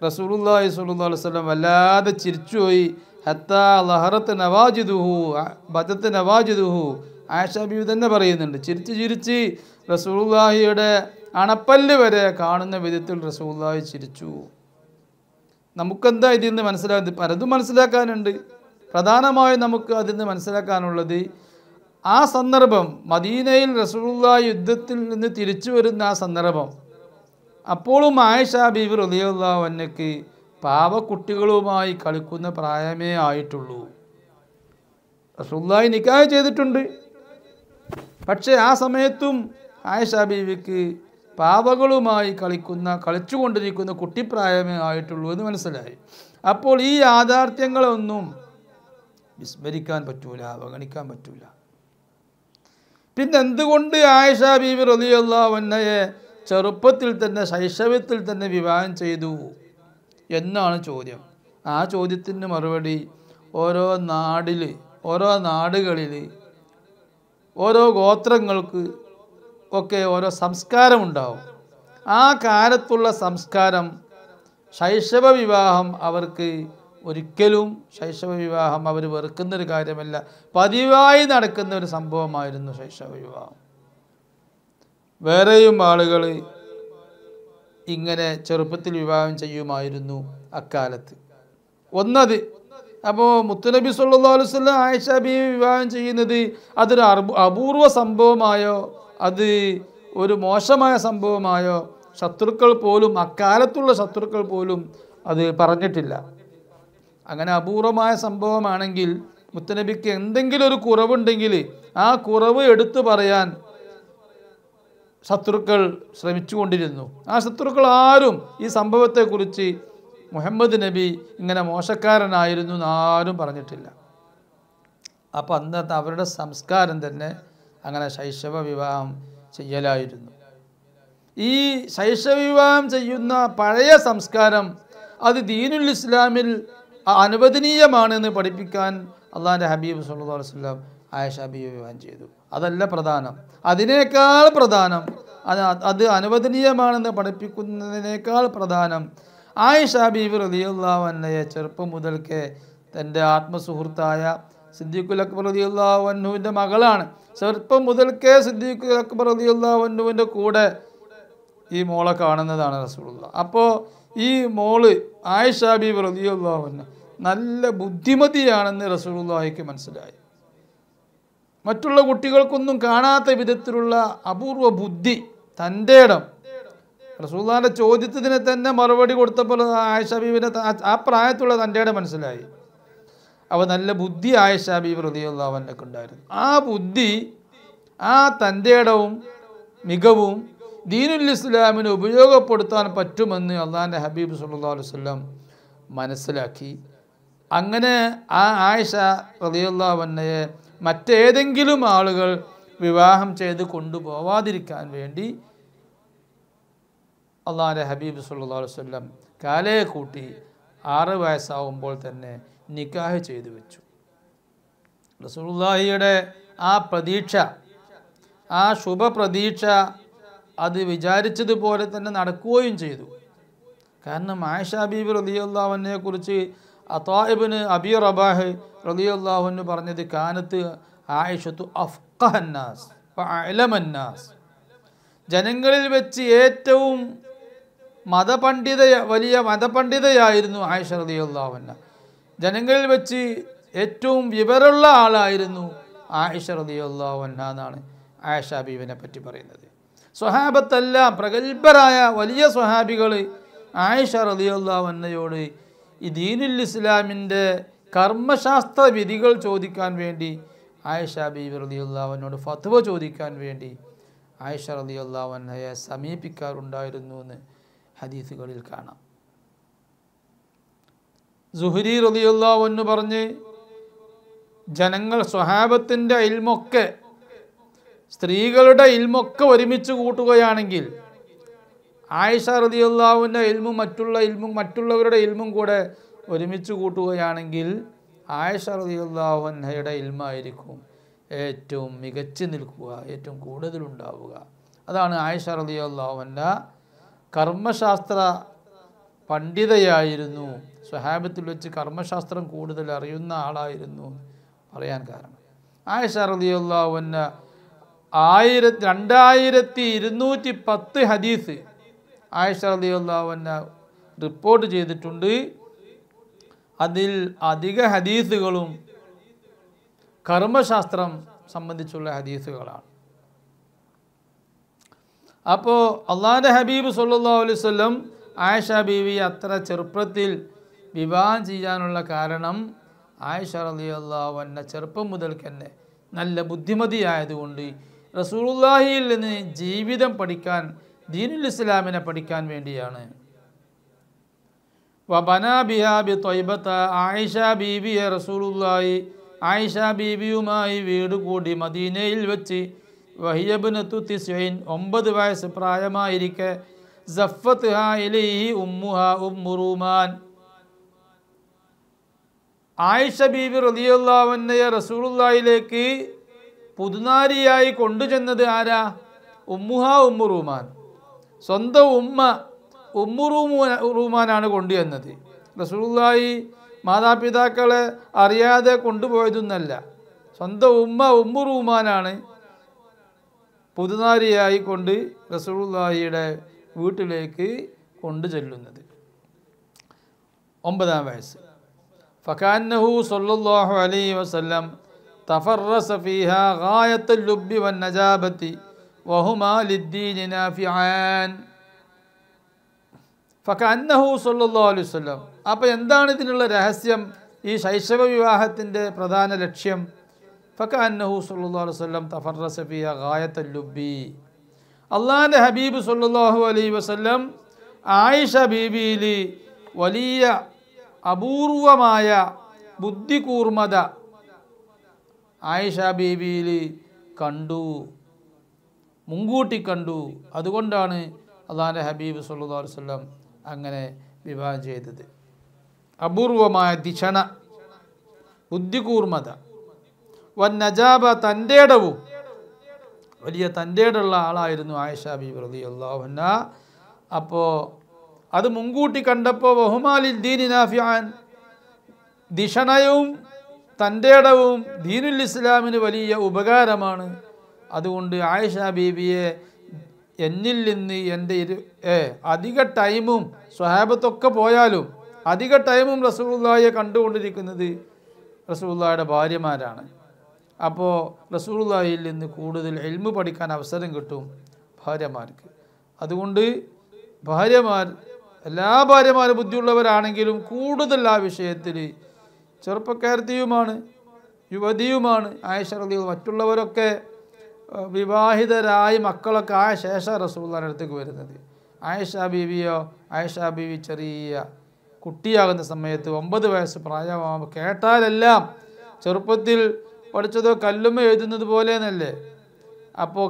Speaker 1: റസൂലുള്ളാഹി സ്വല്ലല്ലാഹു അലൈഹി വസല്ലം വല്ലാതെ ചിരിച്ചുപോയി. ഹത്താ ലഹറത്ത് നവാജിദുഹു ബദത്ത് നവാജിദുഹു, ആയിഷ ബീവി തന്നെ പറയുന്നുണ്ട്, ചിരിച്ച് റസൂലുള്ളാഹിയുടെ അണപ്പല്ല് വരെ കാണുന്ന വിധത്തിൽ റസൂലുള്ളാഹി ചിരിച്ചു. നമുക്കെന്താ ഇതിൽ നിന്ന് മനസ്സിലാകുന്നത്? പലതും മനസ്സിലാക്കാനുണ്ട്. പ്രധാനമായും നമുക്ക് അതിൽ നിന്ന് മനസ്സിലാക്കാനുള്ളത്, ആ സന്ദർഭം മദീനയിൽ റസൂലുള്ളാഹി യുദ്ധത്തിൽ നിന്ന് തിരിച്ചു വരുന്ന ആ സന്ദർഭം, അപ്പോഴും ആയിഷ ബീവി റളിയല്ലാഹു അൻഹയ്ക്ക് പാവക്കുട്ടികളുമായി കളിക്കുന്ന പ്രായമേ ആയിട്ടുള്ളൂ. റസൂലുള്ളാഹി നിക്കാഹ് ചെയ്തിട്ടുണ്ട്, പക്ഷേ ആ സമയത്തും ആയിഷ ബീവിക്ക് പാവകളുമായി കളിച്ചുകൊണ്ടിരിക്കുന്ന കുട്ടിപ്രായമേ ആയിട്ടുള്ളൂ എന്ന് മനസ്സിലായി. അപ്പോൾ ഈ യാഥാർത്ഥ്യങ്ങളൊന്നും വിസ്മരിക്കാൻ പറ്റൂല, അവഗണിക്കാൻ പറ്റൂല. പിന്നെ എന്തുകൊണ്ട് ആയിഷ ബീവി റളിയല്ലാഹു അൻഹയെ ചെറുപ്പത്തിൽ തന്നെ, ശൈശവത്തിൽ തന്നെ വിവാഹം ചെയ്തു എന്നാണ് ചോദ്യം. ആ ചോദ്യത്തിന് മറുപടി, ഓരോ നാടുകളിൽ ഓരോ ഗോത്രങ്ങൾക്ക് ഒക്കെ ഓരോ സംസ്കാരമുണ്ടാവും. ആ കാലത്തുള്ള സംസ്കാരം, ശൈശവ വിവാഹം അവർക്ക് ഒരിക്കലും, ശൈശവ വിവാഹം അവർ വെറുക്കുന്നൊരു കാര്യമല്ല, പതിവായി നടക്കുന്ന ഒരു സംഭവമായിരുന്നു ശൈശവ വിവാഹം. വേറെയും ആളുകൾ ഇങ്ങനെ ചെറുപ്പത്തിൽ വിവാഹം ചെയ്യുമായിരുന്നു അക്കാലത്ത്. ഒന്നത്, അപ്പോൾ മുത്തുനബി സല്ലല്ലാഹു അലൈഹി വസല്ലം ആയിഷ ബീവി വിവാഹം ചെയ്യുന്നത് അതൊരു അപൂർവ സംഭവമായോ അത് ഒരു മോശമായ സംഭവമായോ ശത്രുക്കൾ പോലും, അക്കാലത്തുള്ള ശത്രുക്കൾ പോലും അത് പറഞ്ഞിട്ടില്ല. അങ്ങനെ അപൂർവമായ സംഭവമാണെങ്കിൽ മുത്തനബിക്ക് എന്തെങ്കിലും ഒരു കുറവുണ്ടെങ്കിൽ ആ കുറവ് എടുത്തു പറയാൻ ശത്രുക്കൾ ശ്രമിച്ചുകൊണ്ടിരുന്നു. ആ ശത്രുക്കൾ ആരും ഈ സംഭവത്തെക്കുറിച്ച് മുഹമ്മദ് നബി ഇങ്ങനെ മോശക്കാരനായിരുന്നു എന്നാരും പറഞ്ഞിട്ടില്ല. അപ്പോൾ അന്നത്തെ അവരുടെ സംസ്കാരം തന്നെ അങ്ങനെ ശൈശവ വിവാഹം ചെയ്യലായിരുന്നു. ഈ ശൈശവ വിവാഹം ചെയ്യുന്ന പഴയ സംസ്കാരം അത് ദീനുൽ ഇസ്ലാമിൽ അനുവദനീയമാണെന്ന് പഠിപ്പിക്കാൻ അള്ളാഹിൻ്റെ ഹബീബ് സല്ലല്ലാഹു അലൈഹി വസല്ലം ആയിഷ ബീവി വിവാഹം ചെയ്തു. അതല്ല പ്രധാനം, അതിനേക്കാൾ പ്രധാനം, അത് അനുവദനീയമാണെന്ന് പഠിപ്പിക്കുന്നതിനേക്കാൾ പ്രധാനം ആയിഷ ബീവി റളിയല്ലാഹു അൻഹയെ ചെറുപ്പം മുതൽക്കേ തൻ്റെ ആത്മസുഹൃത്തായ സിദ്ദീഖുൽ അക്ബർ റളിയല്ലാഹു അൻഹുവിൻ്റെ മകളാണ്. ചെറുപ്പം മുതൽക്കേ സിദ്ദീഖുൽ അക്ബർ റളിയല്ലാഹു അൻഹുവിൻ്റെ കൂടെ ഈ മോളെ കാണുന്നതാണ് റസൂലുള്ളാഹി. അപ്പോൾ ഈ മോള് ആയിഷ ബീവി റളിയല്ലാഹു അൻഹ നല്ല ബുദ്ധിമതിയാണെന്ന് റസൂലുള്ളാഹിക്ക് മനസ്സിലായി. മറ്റുള്ള കുട്ടികൾക്കൊന്നും കാണാത്ത വിധത്തിലുള്ള അപൂർവ ബുദ്ധി, തൻ്റെ ഇടം. റസൂലുള്ളാഹിൻ്റെ ചോദ്യത്തിന് തന്നെ മറുപടി കൊടുത്തപ്പോൾ ആയിഷ ബീവിനെ ആ പ്രായത്തുള്ള തൻ്റെ ഇടം മനസ്സിലായി. അവ നല്ല ബുദ്ധി ആയിഷ ബീവി റളിയല്ലാഹു അൻഹയ്ക്ക് ഉണ്ടായിരുന്നു. ആ ബുദ്ധി, ആ തൻ്റെ ഇടവും മികവും ദീനുൽ ഇസ്ലാമിന് ഉപയോഗപ്പെടുത്താൻ പറ്റുമെന്ന് അള്ളാഹിൻ്റെ ഹബീബ് സല്ലല്ലാഹു അലൈഹി വസല്ലം മനസ്സിലാക്കി. അങ്ങനെ ആ ആയിഷ റളിയല്ലാഹു അൻഹയെ മറ്റേതെങ്കിലും ആളുകൾ വിവാഹം ചെയ്ത് കൊണ്ടുപോവാതിരിക്കാൻ വേണ്ടി അള്ളാഹിൻ്റെ ഹബീബ് സല്ലല്ലാഹു അലൈഹി വസല്ലം കാലയെ കൂട്ടി 6 വയസ്സാവുമ്പോൾ തന്നെ നിക്കാഹ് ചെയ്തു വെച്ചു. റസൂലുള്ളാഹിയുടെ ആ പ്രതീക്ഷ, ആ ശുഭപ്രതീക്ഷ അത് വിചാരിച്ചതുപോലെ തന്നെ നടക്കുകയും ചെയ്തു. കാരണം ആയിഷ ബീബി റളിയല്ലാഹു അൻഹയെ കുറിച്ച് അതാ ഇബ്നു അബി റബാഹ് റളിയല്ലാഹു അൻഹു പറഞ്ഞത് കാനത്ത് ആയിഷത്തു അഫ്ഖഹന്നാസ് വഅലമന്നാസ്, ജനങ്ങളിൽ വെച്ച് ഏറ്റവും വലിയ മതപണ്ഡിതയായിരുന്നു ആയിഷ റളിയല്ലാഹു അൻഹ. ജനങ്ങളിൽ വെച്ച് ഏറ്റവും വിവരമുള്ള ആളായിരുന്നു ആയിഷ റളിയല്ലാഹു അൻഹ എന്നാണ് ആയിഷ ബീവിനെ പറ്റി പറയുന്നത്. സ്വഹാബത്തെല്ലാം പ്രഗത്ഭരായ വലിയ സ്വഹാബികൾ ആയിഷ റളിയല്ലാഹു അൻഹയോട് ഈ ദീനുൽ ഇസ്ലാമിൻ്റെ കർമ്മശാസ്ത്ര വിധികൾ ചോദിക്കാൻ വേണ്ടി ആയിഷ ബീവി റളിയല്ലാഹു അൻഹയോട് ഫത്വ ചോദിക്കാൻ വേണ്ടി ആയിഷ റളിയല്ലാഹു അൻഹയെ സമീപിക്കാറുണ്ടായിരുന്നു എന്ന് ഹദീസുകളിൽ കാണാം. സുഹരി റളിയല്ലാഹു അൻഹു പറഞ്ഞ്, ജനങ്ങൾ സ്വഹാബത്തിൻ്റെ ഇൽമൊക്കെ, സ്ത്രീകളുടെ ഇൽമൊക്കെ ഒരുമിച്ച് കൂട്ടുകയാണെങ്കിൽ ആയിഷ റളിയല്ലാഹുവിൻ്റെ ഇൽമും മറ്റുള്ളവരുടെ ഇൽമും കൂടെ ഒരുമിച്ച് കൂട്ടുകയാണെങ്കിൽ ആയിഷ റളിയല്ലാഹു അൻഹയുടെ ഇൽമായിരിക്കും ഏറ്റവും മികച്ചു നിൽക്കുക, ഏറ്റവും കൂടുതലുണ്ടാവുക. അതാണ് ആയിഷ റളിയല്ലാഹു അൻഹ കർമ്മശാസ്ത്ര പണ്ഡിതയായിരുന്നു, സ്വഹാബത്തിൽ വെച്ച് കർമ്മശാസ്ത്രം കൂടുതൽ അറിയുന്ന ആളായിരുന്നു പറയാൻ കാരണം. ആയിഷ റളിയല്ലാഹു അൻഹ 2210 ഹദീസ് ആയിഷ റളിയല്ലാഹു അൻഹ റിപ്പോർട്ട് ചെയ്തിട്ടുണ്ട്. അതിൽ അധിക ഹദീസുകളും കർമ്മശാസ്ത്രം സംബന്ധിച്ചുള്ള ഹദീസുകളാണ്. അപ്പോൾ അള്ളാഹിൻ്റെ ഹബീബ് സല്ലല്ലാഹു അലൈഹി വസല്ലം ആയിഷ ബീവി അത്ര ചെറുപ്പത്തിൽ വിവാഹം ചെയ്യാനുള്ള കാരണം ആയിഷ റളിയല്ലാഹു അൻഹ ചെറുപ്പം മുതൽക്ക് തന്നെ നല്ല ബുദ്ധിമതിയായതുകൊണ്ട് റസൂലുള്ളാഹിയിൽ നിന്ന് ജീവിതം പഠിക്കാൻ, ദീനുൽ ഇസ്ലാമിനെ പഠിക്കാൻ വേണ്ടിയാണ്. വബനാ ബിഹാ ബി ത്വയ്ബത, ആയിഷ ബീവിയെ റസൂലുള്ളാഹി ആയിഷ ബീവിയുമായി വീട് കൂടി മദീനയിൽ വെച്ച് വഹിയബ്നതു 9 വയസ്സ് പ്രായമായിരിക്കെ സഫത്ഹാ ഇലൈഹി ഉമ്മുഹാ ഉമ്മു റൂമാൻ, ആയിഷ ബീവി റളിയല്ലാഹു അൻഹയെ റസൂലുള്ളാഹിയിലേക്ക് പുതുനാരിയായി കൊണ്ടുചെന്നത് ആരാ? ഉമ്മുഹാ ഉമ്മു റൂമാൻ, സ്വന്തം ഉമ്മ ഉമ്മു റൂമാനാണ് കൊണ്ടുവന്നത്. റസൂലുള്ളാഹി മാതാപിതാക്കളെ അറിയാതെ കൊണ്ടുപോയതൊന്നല്ല, സ്വന്തം ഉമ്മ ഉമ്മു റൂമാനാണ് പുതുനാരിയായി കൊണ്ട് റസൂലുള്ളാഹിയുടെ വീട്ടിലേക്ക് കൊണ്ടു ചെല്ലുന്നത്. 9 വയസ്സ്. ഫകാന്നഹു സല്ലല്ലാഹു അലൈഹി വസല്ലം തഫറസ ഫീഹാ ഗായത്തുൽ ലുബ്ബി വൻ നജാബത്തി വഹുമാ ലിദ്ദീനി നാഫിആൻ. ഫകഅന്നഹു സ്വല്ലല്ലാഹു അലൈഹി വസല്ലം. അപ്പോൾ എന്താണ് ഇതിനുള്ള രഹസ്യം? ഈ ശൈശവ വിവാഹത്തിൻ്റെ പ്രധാന ലക്ഷ്യം ഫകഅന്നഹു സ്വല്ലല്ലാഹു അലൈഹി വസല്ലം തഫറസ ഫിയ ഗായത്തുൽ ലുബ്ബി. അള്ളാഹിൻ്റെ ഹബീബ് സ്വല്ലല്ലാഹു അലൈഹി വസല്ലം ആയിഷ ബീവിയിൽ വലിയ അപൂർവമായ ബുദ്ധികൂർമ്മത ആയിഷ ബീവിയിൽ കണ്ടു, മുൻകൂട്ടി കണ്ടു. അതുകൊണ്ടാണ് അള്ളാഹിൻ്റെ ഹബീബ് സ്വല്ലല്ലാഹു അലൈഹി വസല്ലം അങ്ങനെ വിവാഹം ചെയ്തത്. അപൂർവമായ ദിഷണ, ബുദ്ധികൂർമ്മത, വന്നജാബ, തൻ്റെടവും, വലിയ തൻ്റെടുള്ള ആളായിരുന്നു ആയിഷ ബീബി റളിയല്ലാഹു അൻഹാ. അപ്പോൾ അത് മുൻകൂട്ടി കണ്ടപ്പോൾ വഹുമാലിൽ ദീനി നാഫിഅൻ, ദിഷണയും തൻ്റെടവും ദീനുൽ ഇസ്ലാമിന് വലിയ ഉപകാരമാണ്. അതുകൊണ്ട് ആയിഷ ബീബിയെ എന്നിൽ നിന്ന് എൻ്റെ അധിക ടൈമും സ്വഹാബത്തൊക്കെ പോയാലും അധിക ടൈമും റസൂലുള്ളാഹിയെ കണ്ടുകൊണ്ടിരിക്കുന്നത് റസൂലുള്ളാഹിയുടെ ഭാര്യമാരാണ്. അപ്പോൾ റസൂലുള്ളാഹിയിൽ നിന്ന് കൂടുതൽ ഇൽമു പഠിക്കാൻ അവസരം കിട്ടും ഭാര്യമാർക്ക്. അതുകൊണ്ട് ഭാര്യമാർ, എല്ലാ ഭാര്യമാരും ബുദ്ധിയുള്ളവരാണെങ്കിലും കൂടുതൽ ആ വിഷയത്തിൽ ചെറുപ്പക്കാരത്തിയുമാണ്, യുവതിയുമാണ് ആയിഷ റളിയല്ലാഹു. മറ്റുള്ളവരൊക്കെ വിവാഹിതരായി മക്കളൊക്കെ ആയ ശേഷം റസൂലുള്ളാഹിയുടെ അടുത്തേക്ക് വരുന്നത്. ആയിഷ ബീവി ചെറിയ കുട്ടിയാകുന്ന സമയത്ത് 9 വയസ്സ് പ്രായമാകുമ്പോൾ കേട്ടാലെല്ലാം ചെറുപ്പത്തിൽ പഠിച്ചതോ കല്ലുമ്മ എഴുതുന്നത് പോലെ എന്നല്ലേ. അപ്പോൾ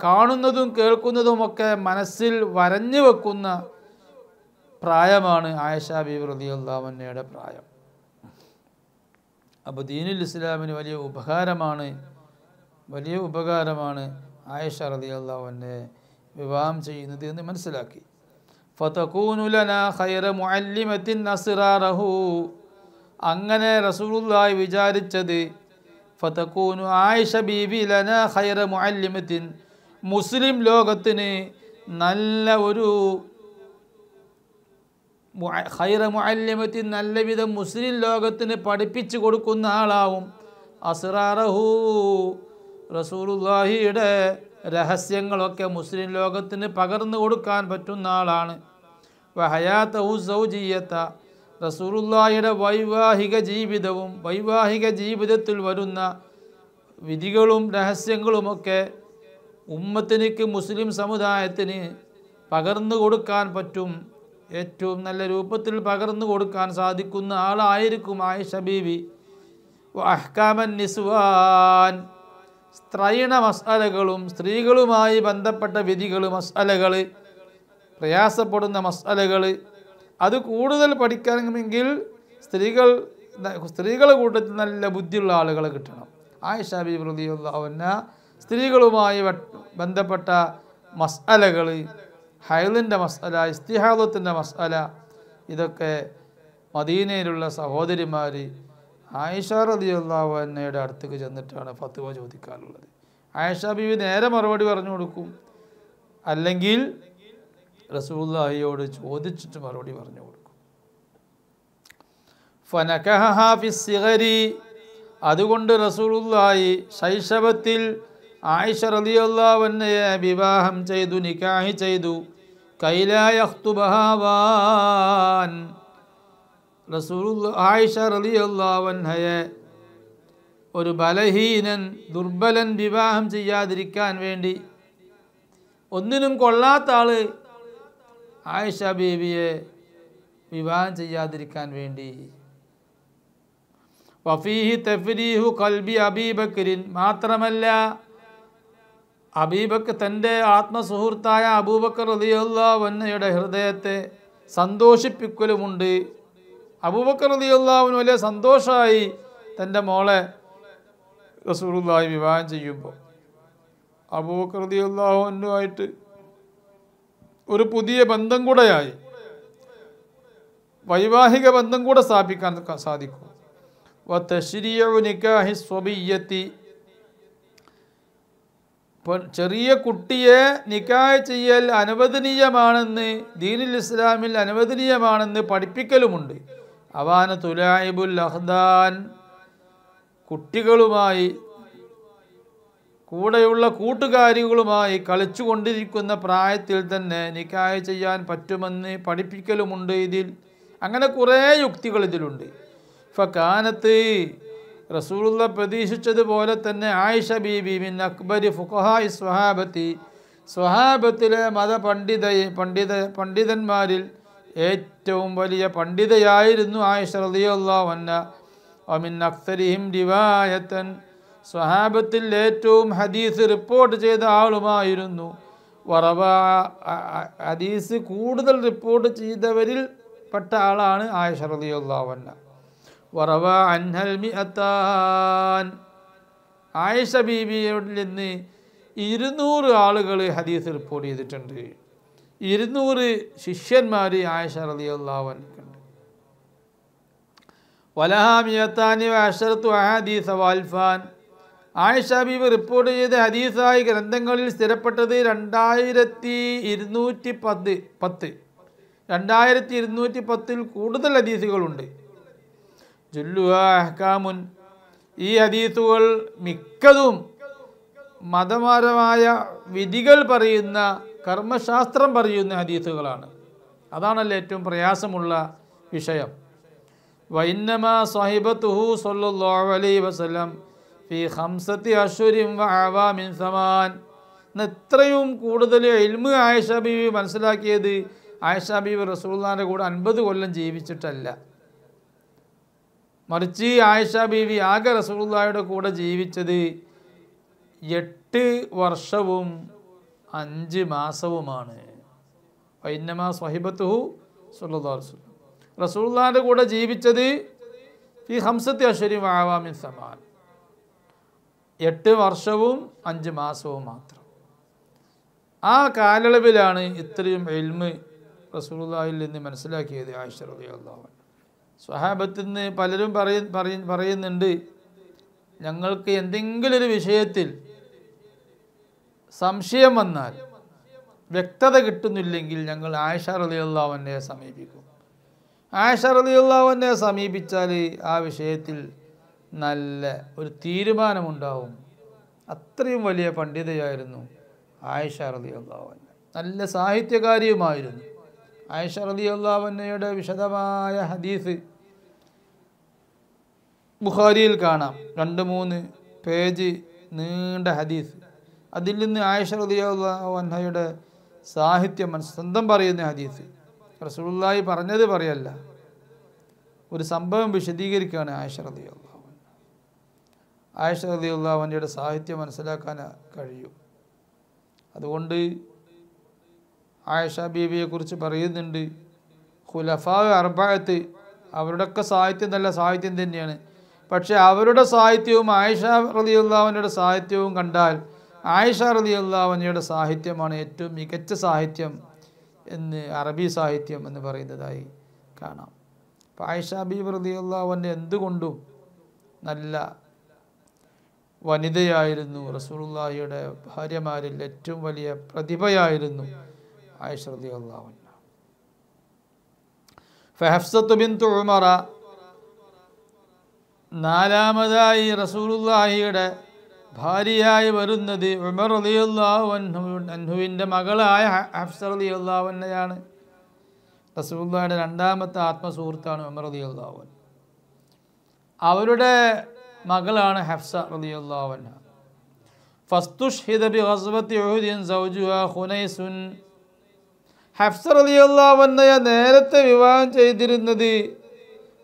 Speaker 1: കാണുന്നതും കേൾക്കുന്നതുമൊക്കെ മനസ്സിൽ വരഞ്ഞു വെക്കുന്ന പ്രായമാണ് ആയിഷ ബീവി റളിയല്ലാഹു അൻഹയുടെ പ്രായം. അപ്പോൾ ദീനുൽ ഇസ്ലാമിന് വലിയ ഉപകാരമാണ് ആയിഷ റളിയല്ലാഹു അൻഹയെ വിവാഹം ചെയ്യുന്നത് എന്ന് മനസ്സിലാക്കി. ഫതകൂനു ലനാ ഖൈറ മുഅല്ലിമത്തിൻ അസ്റാറഹു. അങ്ങനെ റസൂലുള്ളാഹി വിചാരിച്ചത് ഫതകൂനു ആയിഷ ബീബി ലനാ ഖൈറ മുഅല്ലിമത്തിൻ, മുസ്ലിം ലോകത്തിന് നല്ല ഒരു ഖൈറ മുഅല്ലിമത്തിൻ, നല്ല വിധം മുസ്ലിം ലോകത്തിന് പഠിപ്പിച്ചു കൊടുക്കുന്ന ആളാവും. അസ്റാറഹു, റസൂലുള്ളാഹിയുടെ രഹസ്യങ്ങളൊക്കെ മുസ്ലിം ലോകത്തിന് പകർന്നു കൊടുക്കാൻ പറ്റുന്ന ആളാണ്. വഹയാതഹു സൗജിയ്യത, റസൂലുള്ളാഹിയുടെ വൈവാഹിക ജീവിതവും വൈവാഹിക ജീവിതത്തിൽ വരുന്ന വിധികളും രഹസ്യങ്ങളുമൊക്കെ ഉമ്മത്തിനിക്ക്, മുസ്ലിം സമുദായത്തിന് പകർന്നു കൊടുക്കാൻ പറ്റും. ഏറ്റവും നല്ല രൂപത്തിൽ പകർന്നു കൊടുക്കാൻ സാധിക്കുന്ന ആളായിരിക്കും ആയിഷ ബീവി. വഅഹ്കാമൻ നിസ്വാൻ, സ്ത്രൈണ മസ്അലകളും സ്ത്രീകളുമായി ബന്ധപ്പെട്ട വിധികൾ, മസ്അലകൾ, പ്രയാസപ്പെടുന്ന മസ്അലകൾ, അത് കൂടുതൽ പഠിക്കണമെങ്കിൽ സ്ത്രീകളുടെ കൂട്ടത്തിൽ നല്ല ബുദ്ധിയുള്ള ആളുകളെ കിട്ടണം. ആയിഷ ബീബി റളിയല്ലാഹു അൻഹാ സ്ത്രീകളുമായി ബന്ധപ്പെട്ട മസ്അലകൾ, ഹൈലിൻ്റെ മസ്അല, ഇസ്തിഹാദത്തിൻ്റെ മസ്അല, ഇതൊക്കെ മദീനയിലുള്ള സഹോദരിമാർ ആയിഷ റളിയല്ലാഹു അൻഹയുടെ അടുത്തേക്ക് ചെന്നിട്ടാണ് ഫത്വ ചോദിക്കാറുള്ളത്. ആയിഷ ബീവി നേരെ മറുപടി പറഞ്ഞു കൊടുക്കും, അല്ലെങ്കിൽ റസൂലുള്ളാഹിയോട് ചോദിച്ചിട്ട് മറുപടി പറഞ്ഞു കൊടുക്കും. ഫനകഹഹാ ഫിസ്സിഗരി, അതുകൊണ്ട് റസൂലുള്ളാഹി ശൈശവത്തിൽ ആയിഷ റളിയല്ലാഹു അൻഹയെ വിവാഹം ചെയ്തു, നിക്കാഹ് ചെയ്തു. കൈലാ യഖ്തുബഹാവാൻ, ആയിഷ റളിയല്ലാഹു അൻഹയെ ഒരു ബലഹീനൻ, ദുർബലൻ വിവാഹം ചെയ്യാതിരിക്കാൻ വേണ്ടി, ഒന്നിനും കൊള്ളാത്ത ആള് ആയിഷ ബീവിയെ വിവാഹം ചെയ്യാതിരിക്കാൻ വേണ്ടി. വഫീഹി തഫ്രീഹു ഖൽബി അബീബക്രിൻ, മാത്രമല്ല അബീബക്കർ, തൻ്റെ ആത്മസുഹൃത്തായ അബൂബക്കർ റളിയല്ലാഹു അൻഹയുടെ ഹൃദയത്തെ സന്തോഷിപ്പിക്കലുമുണ്ട്. അബൂബക്കർ റളിയല്ലാഹു അൻഹു വലിയ സന്തോഷമായി തൻ്റെ മോളെ റസൂലുള്ളാഹി വിവാഹം ചെയ്യുമ്പോൾ. അബൂബക്കർ റളിയല്ലാഹു അൻഹുമായിട്ട് ഒരു പുതിയ ബന്ധം കൂടെയായി, വൈവാഹിക ബന്ധം കൂടെ സ്ഥാപിക്കാൻ സാധിക്കും. വതശ്രീഉ നികാഹി സ്വബിയ്യത്തി, ചെറിയ കുട്ടിയെ നിക്കാഹ് ചെയ്യൽ അനുവദനീയമാണെന്ന്, ദീനുൽ ഇസ്ലാമിൽ അനുവദനീയമാണെന്ന് പഠിപ്പിക്കലുമുണ്ട്. അവാന തുലായിബുൽ അഹ്ദാൻ, കൂടെയുള്ള കൂട്ടുകാരികളുമായി കളിച്ചുകൊണ്ടിരിക്കുന്ന പ്രായത്തിൽ തന്നെ നിക്കാഹ് ചെയ്യാൻ പറ്റുമെന്ന് പഠിപ്പിക്കലുമുണ്ട് ഇതിൽ. അങ്ങനെ കുറേ യുക്തികൾ ഇതിലുണ്ട്. ഫകാനത്ത് റസൂലുള്ള പ്രതീക്ഷിച്ചതുപോലെ തന്നെ ആയിഷ ബീബി മിൻ അക്ബരി ഫുഖഹാഇ സ്വഹാബത്തി, സ്വഹാബത്തിലെ പണ്ഡിതന്മാരിൽ ഏറ്റവും വലിയ പണ്ഡിതയായിരുന്നു ആയിഷ റളിയല്ലാഹു അൻഹ. വമിൻ അക്സരിഹിം റിവായത്തൻ, സ്വഹാബത്തിൽ ഏറ്റവും ഹദീസ് റിപ്പോർട്ട് ചെയ്ത ആളുമായിരുന്നു. ഹദീസ് കൂടുതൽ റിപ്പോർട്ട് ചെയ്തവരിൽ പെട്ട ആളാണ് ആയിഷ റളിയല്ലാഹു അൻഹ. വറവ അൻഹൽ മിഅത്താൻ, ആയിഷ ബീബിയോട് നിന്ന് 200 ആളുകൾ ഹദീസ് റിപ്പോർട്ട് ചെയ്തിട്ടുണ്ട്. 200 ശിഷ്യന്മാർ ആയിഷ റളിയല്ലാഹു അൻഹയ്ക്കുണ്ട്. വലഹാ മിഅത്താനി വഅശറത്തു അഹാദീസ വഅൽഫാൻ, ആയിഷ ബീബി റിപ്പോർട്ട് ചെയ്ത ഹദീസായി ഗ്രന്ഥങ്ങളിൽ സ്ഥിരപ്പെട്ടത് 2210 കൂടുതൽ ഹദീസുകളുണ്ട്. ജുല്ലുഹാ അഹ്കാമുൻ, ഈ ഹദീസുകൾ മിക്കതും മതപരമായ വിധികൾ പറയുന്ന, കർമ്മശാസ്ത്രം പറയുന്ന ഹദീസുകളാണ്. അതാണല്ലോ ഏറ്റവും പ്രയാസമുള്ള വിഷയം. വഇന്നമാ സ്വഹിബത്തുഹു സ്വല്ലല്ലാഹു അലൈഹി വസല്ലം ഫീ 5 അശ്ഹുരിൻ വഅവാമിൻ സമാൻ, ഇത്രയും കൂടുതൽ ഇൽമ് ആയിഷ ബീവി മനസ്സിലാക്കിയത് ആയിഷ ബീവി റസൂലുള്ളാഹിന്റെ കൂടെ 50 കൊല്ലം ജീവിച്ചിട്ടല്ല. മറിച്ച് ആയിഷ ബീവി ആകെ റസൂലുള്ളാഹിയുടെ കൂടെ ജീവിച്ചത് 8 വർഷവും 5 മാസവുമാണ്. വഇന്നമാ സ്വഹിബത്തുഹു സ്വല്ലല്ലാഹു അലൈഹി വസല്ലം, റസൂലുള്ളാഹിന്റെ കൂടെ ജീവിച്ചത് ഫീ 5 അശ്ഹുരിൻ വഅവാമിൻ സമാൻ, 8 വർഷവും 5 മാസവും മാത്രം. ആ കാലയളവിലാണ് ഇത്രയും ഇൽമ് റസൂലുള്ളാഹിൽ നിന്ന് മനസ്സിലാക്കിയത് ആയിഷ റളിയല്ലാഹു അൻഹ. സ്വഹാബത്തിൽ നിന്ന് പലരും പറയുന്നുണ്ട്, ഞങ്ങൾക്ക് എന്തെങ്കിലും ഒരു വിഷയത്തിൽ സംശയം വന്നാൽ, വ്യക്തത കിട്ടുന്നില്ലെങ്കിൽ ഞങ്ങൾ ആയിഷ റളിയല്ലാഹു അൻഹയെ സമീപിക്കും. ആയിഷ റളിയല്ലാഹു അൻഹയെ സമീപിച്ചാൽ ആ വിഷയത്തിൽ നല്ല ഒരു തീരുമാനമുണ്ടാവും. അത്രയും വലിയ പണ്ഡിതയായിരുന്നു ആയിഷ റളിയല്ലാഹു അൻഹ. നല്ല സാഹിത്യകാരിയുമായിരുന്നു. ആയിഷ റളിയല്ലാഹു അൻഹയുടെ വിശദമായ ഹദീസ് ബുഖാരിയിൽ കാണാം. 2-3 പേജ് നീണ്ട ഹദീസ്. അതിൽ നിന്ന് ആയിഷ റളിയല്ലാഹു അൻഹയുടെ സാഹിത്യം സ്വന്തം പറയുന്ന ഹദീസ്. റസൂലുള്ളാഹി പറഞ്ഞത് പറയല്ല, ഒരു സംഭവം വിശദീകരിക്കുകയാണ് ആയിഷ റളിയല്ലാഹു അൻഹ. ആയിഷ റളിയല്ലാഹു അൻഹയുടെ സാഹിത്യം മനസ്സിലാക്കാൻ കഴിയും. അതുകൊണ്ട് ആയിഷ ബീവിയെക്കുറിച്ച് പറയുന്നുണ്ട്, ഖുലഫാ അർബഅത്ത്, അവരുടെയൊക്കെ സാഹിത്യം നല്ല സാഹിത്യം തന്നെയാണ്. പക്ഷേ അവരുടെ സാഹിത്യവും ആയിഷ റളിയല്ലാഹു അൻഹയുടെ സാഹിത്യവും കണ്ടാൽ ആയിഷ റളിയല്ലാഹു അൻഹയുടെ സാഹിത്യമാണ് ഏറ്റവും മികച്ച സാഹിത്യം എന്ന് അറബി സാഹിത്യം എന്ന് പറയുന്നതായി കാണാം. അപ്പോൾ ആയിഷ ബീവി റളിയല്ലാഹു അൻഹ എന്തുകൊണ്ടും നല്ല വനിതയായിരുന്നു. റസൂലുള്ളാഹിയുടെ ഭാര്യമാരിൽ ഏറ്റവും വലിയ പ്രതിഭയായിരുന്നു ആയിഷ റളിയല്ലാഹു അൻഹ. ഫഹഫ്സത്തു ബിൻതു ഉമറ, നാലാമതായി റസൂലുള്ളാഹിയുടെ ഭാര്യയായി വരുന്നത് ഉമർ റളിയല്ലാഹു അൻഹുവിൻ്റെ മകളായ ഹഫ്സ റളിയല്ലാഹു അൻഹയാണ്. റസൂലുള്ളാഹിയുടെ 2ാമത്തെ ആത്മസുഹൃത്താണ് ഉമർ റളിയല്ലാഹു അൻഹു. അവരുടെ മകളാണ് ഹഫ്സ റളിയല്ലാഹു അൻഹ. ഫസ്തുഷ്ഹിദ ബി ഗസ്വതി ഉഹുദിൻ സൗജുഹാ ഖുനൈസുൻ, ഹഫ്സ റളിയല്ലാഹു അൻഹയെ നേരത്തെ വിവാഹം ചെയ്തിരുന്നത്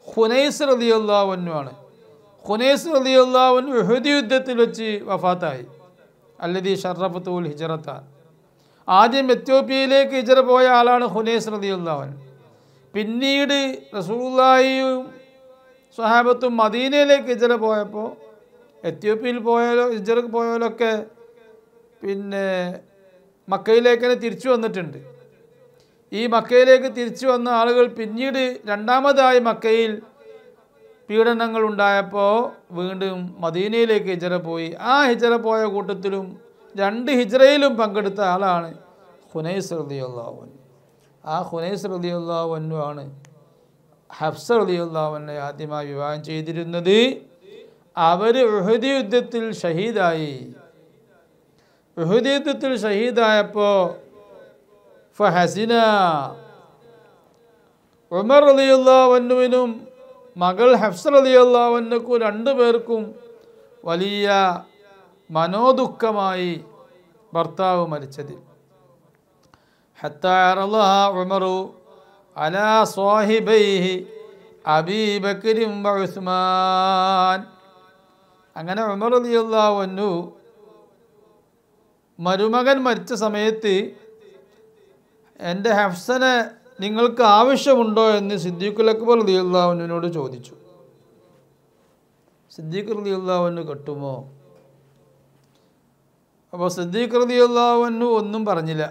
Speaker 1: ഖുനൈസ് റളിയല്ലാഹു അൻഹു ആണ്. ഖുനൈസ് റളിയല്ലാഹു അൻഹു ഉഹുദ് യുദ്ധത്തിൽ വെച്ച് വഫാത്തായി. അല്ലദീ ശറഫത്തുൽ ഹിജ്റത, ആദ്യം എത്യോപ്യയിലേക്ക് ഹിജ്റ പോയ ആളാണ് ഖുനൈസ് റളിയല്ലാഹു അൻഹു. പിന്നീട് റസൂലുള്ളാഹിയും സ്വഹാബത്തും മദീനയിലേക്ക് ഹിജ്റ പോയപ്പോൾ, എത്യോപ്യയിൽ ഹിജ്റക്ക് പോയവരൊക്കെ പിന്നെ മക്കയിലേക്ക് തന്നെ തിരിച്ചു വന്നിട്ടുണ്ട്. ഈ മക്കയിലേക്ക് തിരിച്ചു വന്ന ആളുകൾ പിന്നീട് 2ാമതായി മക്കയിൽ പീഡനങ്ങൾ ഉണ്ടായപ്പോൾ വീണ്ടും മദീനയിലേക്ക് ഹിജ്റ പോയി. ആ ഹിജ്റ പോയ കൂട്ടത്തിലും 2 ഹിജ്റയിലും പങ്കെടുത്ത ആളാണ് ഖുനൈസ് റളിയല്ലാഹു അൻഹു. ആ ഖുനൈസ് റളിയല്ലാഹു അൻഹു ആണ് ഹഫ്സ റളിയല്ലാഹു അൻഹയെ ആദ്യമായി വിവാഹം ചെയ്തിരുന്നത്. അവർ ഉഹദ് യുദ്ധത്തിൽ ഷഹീദായി. ഉഹുദ് യുദ്ധത്തിൽ ഷഹീദായപ്പോൾ ഫഹസിന ഉമർ റളിയല്ലാഹു അൻഹുവിനും മകൾ ഹഫ്സ റളിയല്ലാഹു അൻഹയ്ക്കും രണ്ടുപേർക്കും വലിയ മനോദുഃഖമായി ഭർത്താവ് മരിച്ചതിൽ. ഹത്താ അറളഹ ഉമറു അലാ സ്വാഹിബൈഹി അബീ ബക്രിൻ വ ഉസ്മാൻ. അങ്ങനെ ഉമർ റളിയല്ലാഹു അൻഹു മരുമകൻ മരിച്ച സമയത്ത് എൻ്റെ ഹഫ്സനെ നിങ്ങൾക്ക് ആവശ്യമുണ്ടോ എന്ന് സിദ്ദീഖുൽ അക്ബർ റളിയല്ലാഹു അൻഹുവിനോട് ചോദിച്ചു. സിദ്ദീഖ് റളിയല്ലാഹു അൻഹു കെട്ടുമോ? അപ്പോൾ സിദ്ദീഖ് റളിയല്ലാഹു അൻഹു ഒന്നും പറഞ്ഞില്ല,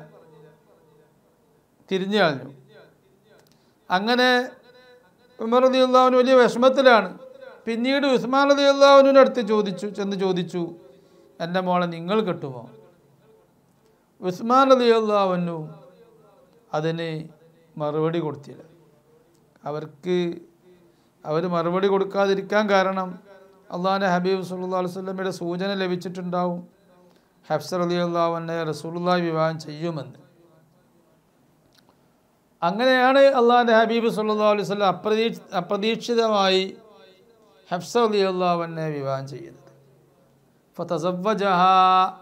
Speaker 1: തിരിഞ്ഞു കളഞ്ഞു. അങ്ങനെ ഉമർ റളിയല്ലാഹു അൻഹു വലിയ വിഷമത്തിലാണ്. പിന്നീട് ഉസ്മാൻ റളിയല്ലാഹു അൻഹുവിൻ്റെ അടുത്ത് ചെന്ന് ചോദിച്ചു, എൻ്റെ മോളെ നിങ്ങൾ കെട്ടുമോ? ഉസ്മാൻ റളിയല്ലാഹു അൻഹു അതിന് മറുപടി കൊടുത്തില്ല. അവർ മറുപടി കൊടുക്കാതിരിക്കാൻ കാരണം അള്ളാഹുവിൻ്റെ ഹബീബ് സല്ലല്ലാഹു അലൈഹി വസല്ലമയുടെ സൂചന ലഭിച്ചിട്ടുണ്ടാവും, ഹഫ്സ റളിയല്ലാഹു അൻഹയെ റസൂലുള്ളാഹി വിവാഹം ചെയ്യുമെന്ന്. അങ്ങനെയാണ് അള്ളാഹുവിൻ്റെ ഹബീബ് സല്ലല്ലാഹു അലൈഹി വസല്ലം അപ്രതീക്ഷിതമായി ഹഫ്സ റളിയല്ലാഹു അൻഹയെ വിവാഹം ചെയ്യുന്നത്. ഫതസവ്വജഹ,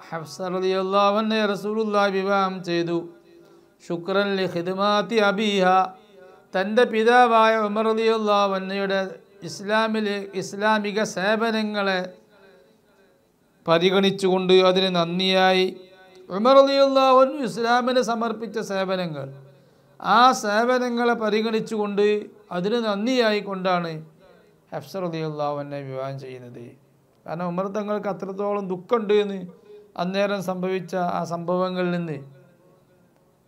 Speaker 1: ഹഫ്സ റളിയല്ലാഹു അൻഹയെ റസൂലുള്ളാഹി വിവാഹം ചെയ്തു. ശുക്രൻ ലി ഖിദ്മാതി അബീഹ, തൻ്റെ പിതാവായ ഉമർ റളിയല്ലാഹു അൻഹയുടെ ഇസ്ലാമിക സേവനങ്ങളെ പരിഗണിച്ചുകൊണ്ട് അതിന് നന്ദിയായി ഉമർ റളിയല്ലാഹു അൻഹു ഇസ്ലാമിന് സമർപ്പിച്ച സേവനങ്ങൾ, ആ സേവനങ്ങളെ പരിഗണിച്ചുകൊണ്ട് അതിന് നന്ദിയായി കൊണ്ടാണ് ഹഫ്സ റളിയല്ലാഹു അൻഹയെ വിവാഹം ചെയ്യുന്നത്. കാരണം ഉമർ തങ്ങൾക്ക് അത്രത്തോളം ദുഃഖമുണ്ട് എന്ന് അന്നേരം സംഭവിച്ച ആ സംഭവങ്ങളിൽ നിന്ന്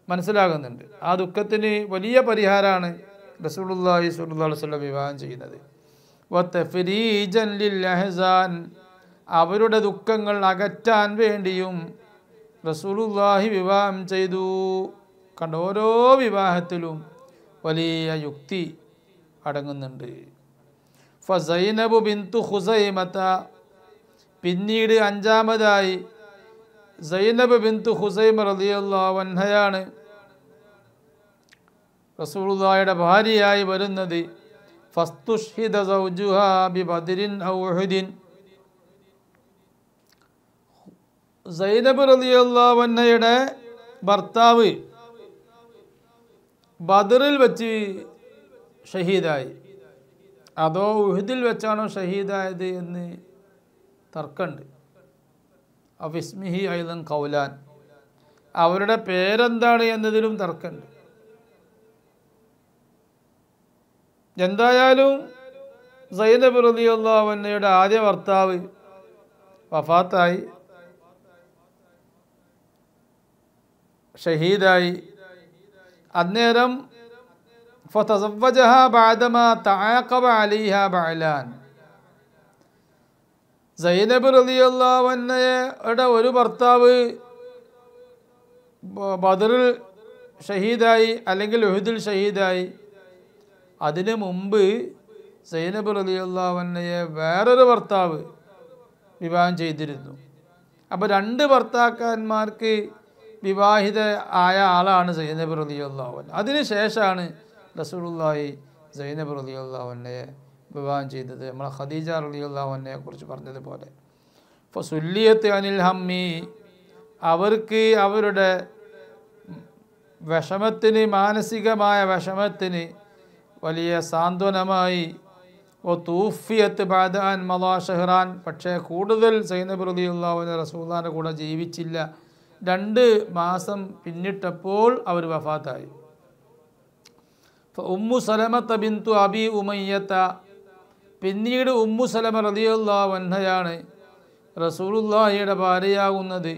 Speaker 1: മനസ്സിലാകുന്നുണ്ട്. ആ ദുഃഖത്തിന് വലിയ പരിഹാരമാണ് റസൂലുള്ളാഹി സ്വല്ലല്ലാഹു അലൈഹി വസല്ലം വിവാഹം ചെയ്യുന്നത്. വതഫരീജൻ ലിൽ അഹ്സാൻ, അവരുടെ ദുഃഖങ്ങൾ അകറ്റാൻ വേണ്ടിയും റസൂലുള്ളാഹി വിവാഹം ചെയ്തു. കണ്ട, ഓരോ വിവാഹത്തിലും വലിയ യുക്തി അടങ്ങുന്നുണ്ട്. ഫസൈനബു ബിന്തു ഖുസൈമത, പിന്നീട് അഞ്ചാമതായി സൈനബ് ബിന്തു ഖുസൈമ റളിയല്ലാഹു അൻഹയാണ് റസൂലുള്ളാഹിയുടെ ഭാര്യയായി വരുന്നത്. ഫസ്തുഷ്ഹിദ സൗജുഹാ ബിബദ്രിൻ ഔ ഉഹുദിൻ, സൈനബ് റളിയല്ലാഹു അൻഹയുടെ ഭർത്താവ് ബദറിൽ വെച്ച് ഷഹീദായി, അതോ ഉഹുദിൽ വെച്ചാണോ ഷഹീദായത് എന്ന് തർക്കമുണ്ട്. അഫിസ്മിഹി ഐലൻ കൗലാൻ, അവരുടെ പേരെന്താണ് എന്നതിലും തർക്കമുണ്ട്. എന്തായാലും സൈനബ് റളിയല്ലാഹു അൻഹയുടെ ആദ്യ ഭർത്താവ് വഫാത്തായി, ഷഹീദായി. അന്നേരം ഫതസവ്വജഹ ബഅദമാ തആഖബ അലൈഹാ ബഅലാൻ, സൈനബ് റളിയല്ലാഹു അൻഹയുടെ ഒരു ഭർത്താവ് ബദറിൽ ഷഹീദായി അല്ലെങ്കിൽ ഉഹുദിൽ ഷഹീദായി. അതിനു മുമ്പ് സൈനബ് റളിയല്ലാഹു അൻഹയെ വേറൊരു ഭർത്താവ് വിവാഹം ചെയ്തിരുന്നു. അപ്പോൾ രണ്ട് ഭർത്താക്കന്മാർക്ക് വിവാഹിത ആയ ആളാണ് സൈനബ് റളിയല്ലാഹു അൻഹ. അതിനുശേഷമാണ് റസൂലുള്ളാഹി സൈനബ് റളിയല്ലാഹു അൻഹയെ വിവാഹം ചെയ്തത്. നമ്മൾ ഖദീജ റളിയല്ലാഹു അൻഹയെ കുറിച്ച് പറഞ്ഞതുപോലെ. ഫസുല്ലിയത്ത് അനിൽ ഹമ്മി, അവർക്ക് അവരുടെ വിഷമത്തിന്, മാനസികമായ വിഷമത്തിന് വലിയ സാന്ത്വനമായി. തൂഫിയത്ത് ബഅദ അൻ മളാ ഷഹ്റാൻ, പക്ഷേ കൂടുതൽ സൈനബ് റളിയല്ലാഹു അൻഹ റസൂലുള്ളാഹിന്റെ കൂടെ ജീവിച്ചില്ല. 2 മാസം പിന്നിട്ടപ്പോൾ അവർ വഫാത്തായി. ഉമ്മു സലമത്ത ബിന്തു അബി ഉമയ്യത്ത, പിന്നീട് ഉമ്മു സലമ റളിയല്ലാഹു അൻഹയാണ് റസൂലുള്ളാഹിയുടെ ഭാര്യയാകുന്നത്.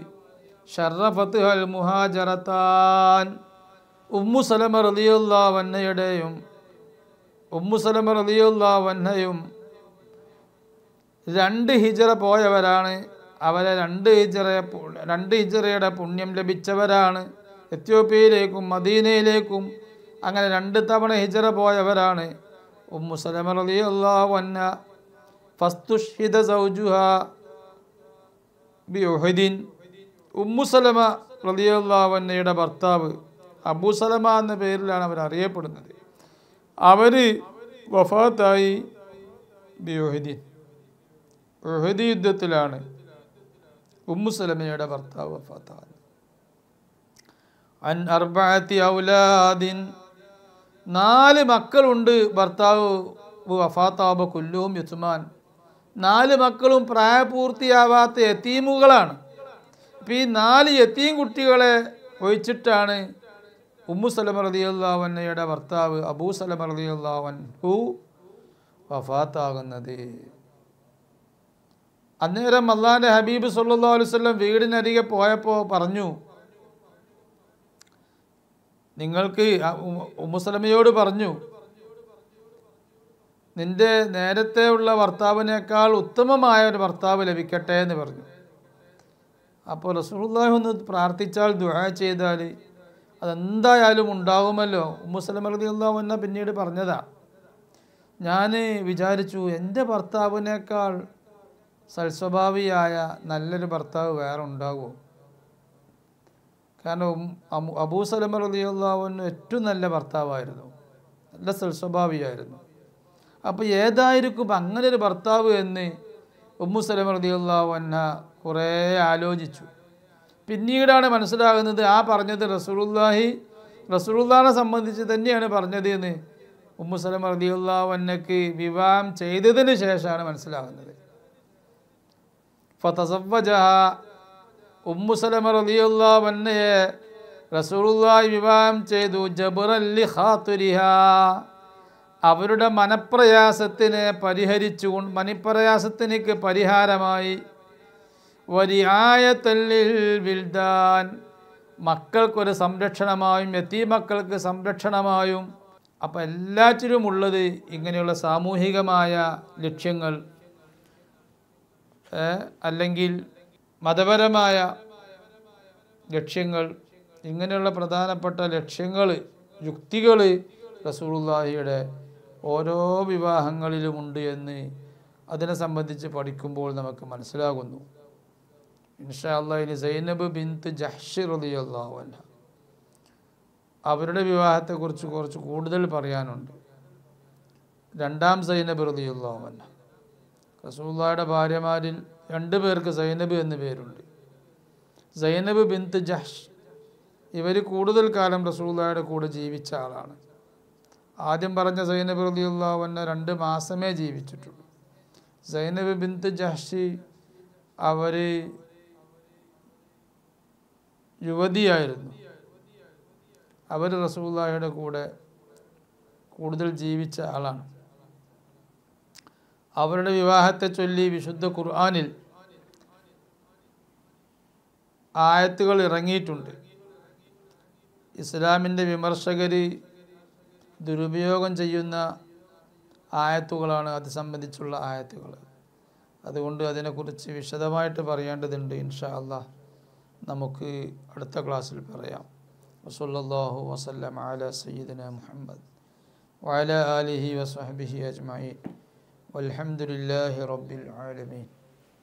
Speaker 1: ഷറഫത്ത് അൽ മുഹാജറത്താൻ, ഉമ്മു സലമ റളിയല്ലാഹു അൻഹയുടെയും ഉമ്മു സലമ റളിയല്ലാഹു അൻഹയും 2 ഹിജ്റ പോയവരാണ്. അവരെ 2 ഹിജ്റയുടെ പുണ്യം ലഭിച്ചവരാണ്. എത്യോപ്യയിലേക്കും മദീനയിലേക്കും അങ്ങനെ 2 തവണ ഹിജ്റ പോയവരാണ് ഉമ്മു സലമ റളിയല്ലാഹു അൻഹ. ഫസ്തുഷ്ഹിദ സൗജുഹാ ബി ഉഹുദിൻ, ഉമ്മു സലമ റളിയല്ലാഹു അൻഹയുടെ ഭർത്താവ് അബൂ സലമ എന്ന പേരിലാണ് അവർ അറിയപ്പെടുന്നത്. അവർ വഫാത്തായി ഉഹദ് യുദ്ധത്തിലാണ് ഉമ്മു സലമയുടെ ഭർത്താവ് വഫാത്തായത്. അൻ അർബഅത്തി ഔലാദിൻ, 4 മക്കളുണ്ട് ഭർത്താവ് വഫാത്താവുമ്പോൾ. കുല്ലുഹും യത്മാൻ, 4 മക്കളും പ്രായപൂർത്തിയാവാത്ത യതീമുകളാണ്. അപ്പോൾ ഈ 4 യതീം കുട്ടികളെ ഒഴിച്ചിട്ടാണ് ഉമ്മു സലമ റളിയല്ലാഹു അൻഹയുടെ ഭർത്താവ് അബൂ സലമ റളിയല്ലാഹു അൻഹു വഫാത്താകുന്നത്. അന്നേരം അല്ലാഹുവിൻ്റെ ഹബീബ് സല്ലല്ലാഹു അലൈഹി വസല്ലം വീടിനരികെ പോയപ്പോൾ പറഞ്ഞു, നിങ്ങൾക്ക് ഉമ്മു സലമയോട് പറഞ്ഞു, നിന്റെ നേരത്തെ ഉള്ള ഭർത്താവിനേക്കാൾ ഉത്തമമായ ഒരു ഭർത്താവ് ലഭിക്കട്ടെ എന്ന് പറഞ്ഞു. അപ്പോൾ റസൂലുള്ളാഹി ഒന്ന് പ്രാർത്ഥിച്ചാൽ, ദുആ ചെയ്താൽ അതെന്തായാലും ഉണ്ടാകുമല്ലോ. ഉമ്മു സലമ റളിയല്ലാഹു അൻഹ പിന്നീട് പറഞ്ഞതാ, ഞാൻ വിചാരിച്ചു എൻ്റെ ഭർത്താവിനേക്കാൾ സൽസ്വഭാവിയായ നല്ലൊരു ഭർത്താവ് വേറെ ഉണ്ടാകുമോ? കാരണം അബൂ സലമ റളിയല്ലാഹു അൻഹു ഏറ്റവും നല്ല ഭർത്താവായിരുന്നു, നല്ല സൽസ്വഭാവിയായിരുന്നു. അപ്പോൾ ഏതായിരിക്കും അങ്ങനെ ഒരു ഭർത്താവ് എന്ന് ഉമ്മു സലമ റളിയല്ലാഹു അൻഹ കുറേ ആലോചിച്ചു. പിന്നീടാണ് മനസ്സിലാകുന്നത് ആ പറഞ്ഞത് റസൂലുള്ളാഹിനെ സംബന്ധിച്ച് തന്നെയാണ് പറഞ്ഞത് എന്ന് ഉമ്മു സലമ റളിയല്ലാഹു അൻഹയ്ക്ക് വിവാഹം ചെയ്തതിന് ശേഷമാണ് മനസ്സിലാകുന്നത്. ഫതസവ്വജഹ, ഉമ്മു സലമ റളിയല്ലാഹു അൻഹയെ റസൂലുള്ളാഹി വിവാഹം ചെയ്തു. ജബ്റൻ ലി ഖാതിരിഹാ, അവരുടെ മനപ്രയാസത്തിന് മനപ്രയാസത്തിനേക്ക് പരിഹാരമായി. വരിആയത്തൻ ലിൽ വിൽദാൻ, മക്കൾക്കൊരു സംരക്ഷണമായും യതീമക്കൾക്ക് സംരക്ഷണമായും. അപ്പോൾ എല്ലാറ്റിലും ഉള്ളത് ഇങ്ങനെയുള്ള സാമൂഹികമായ ലക്ഷ്യങ്ങൾ, അല്ലെങ്കിൽ മതപരമായ ലക്ഷ്യങ്ങൾ, ഇങ്ങനെയുള്ള പ്രധാനപ്പെട്ട ലക്ഷ്യങ്ങൾ, യുക്തികൾ റസൂലുള്ളാഹിയുടെ ഓരോ വിവാഹങ്ങളിലുമുണ്ട് എന്ന് അതിനെ സംബന്ധിച്ച് പഠിക്കുമ്പോൾ നമുക്ക് മനസ്സിലാകുന്നു. ഇൻഷാ അല്ലാഹ് ഇനി സൈനബ് ബിൻത്ത് ജഹ്ഷ് റളിയല്ലാഹു അൻഹ, അവരുടെ വിവാഹത്തെക്കുറിച്ച് കുറച്ച് കൂടുതൽ പറയാനുണ്ട്. 2ാം സൈനബ് റളിയല്ലാഹു അൻഹ, റസൂലുള്ളാഹിയുടെ ഭാര്യമാരിൽ 2 പേർക്ക് സൈനബ് എന്ന് പേരുണ്ട്. സൈനബ് ബിൻത്ത് ജഹ്ഷ്, ഇവർ കൂടുതൽ കാലം റസൂലുള്ളാഹിയുടെ കൂടെ ജീവിച്ച ആളാണ്. ആദ്യം പറഞ്ഞ സൈനബ് റളിയല്ലാഹു അൻഹ 2 മാസമേ ജീവിച്ചിട്ടുള്ളൂ. സൈനബ് ബിൻത്ത് ജഹ്ഷ് അവർ യുവതിയായിരുന്നു. അവർ റസൂലുള്ളാഹിയുടെ കൂടെ കൂടുതൽ ജീവിച്ച ആളാണ്. അവരുടെ വിവാഹത്തെ ചൊല്ലി വിശുദ്ധ ഖുർആനിൽ ആയത്തുകൾ ഇറങ്ങിയിട്ടുണ്ട്. ഇസ്ലാമിൻ്റെ വിമർശകർ ദുരുപയോഗം ചെയ്യുന്ന ആയത്തുകളാണ് അത് സംബന്ധിച്ചുള്ള ആയത്തുകൾ. അതുകൊണ്ട് അതിനെക്കുറിച്ച് വിശദമായിട്ട് പറയേണ്ടതുണ്ട്. ഇൻഷാ അല്ലാഹ് നമുക്ക് അടുത്ത ക്ലാസ്സിൽ പറയാം. വസല്ലല്ലാഹു വസല്ലം അലാ സയ്യിദിന മുഹമ്മദ് വഅലാ ആലിഹി വസഹ്ബിഹി അജ്മഈൻ വൽഹംദുലില്ലാഹി റബ്ബിൽ ആലമീൻ.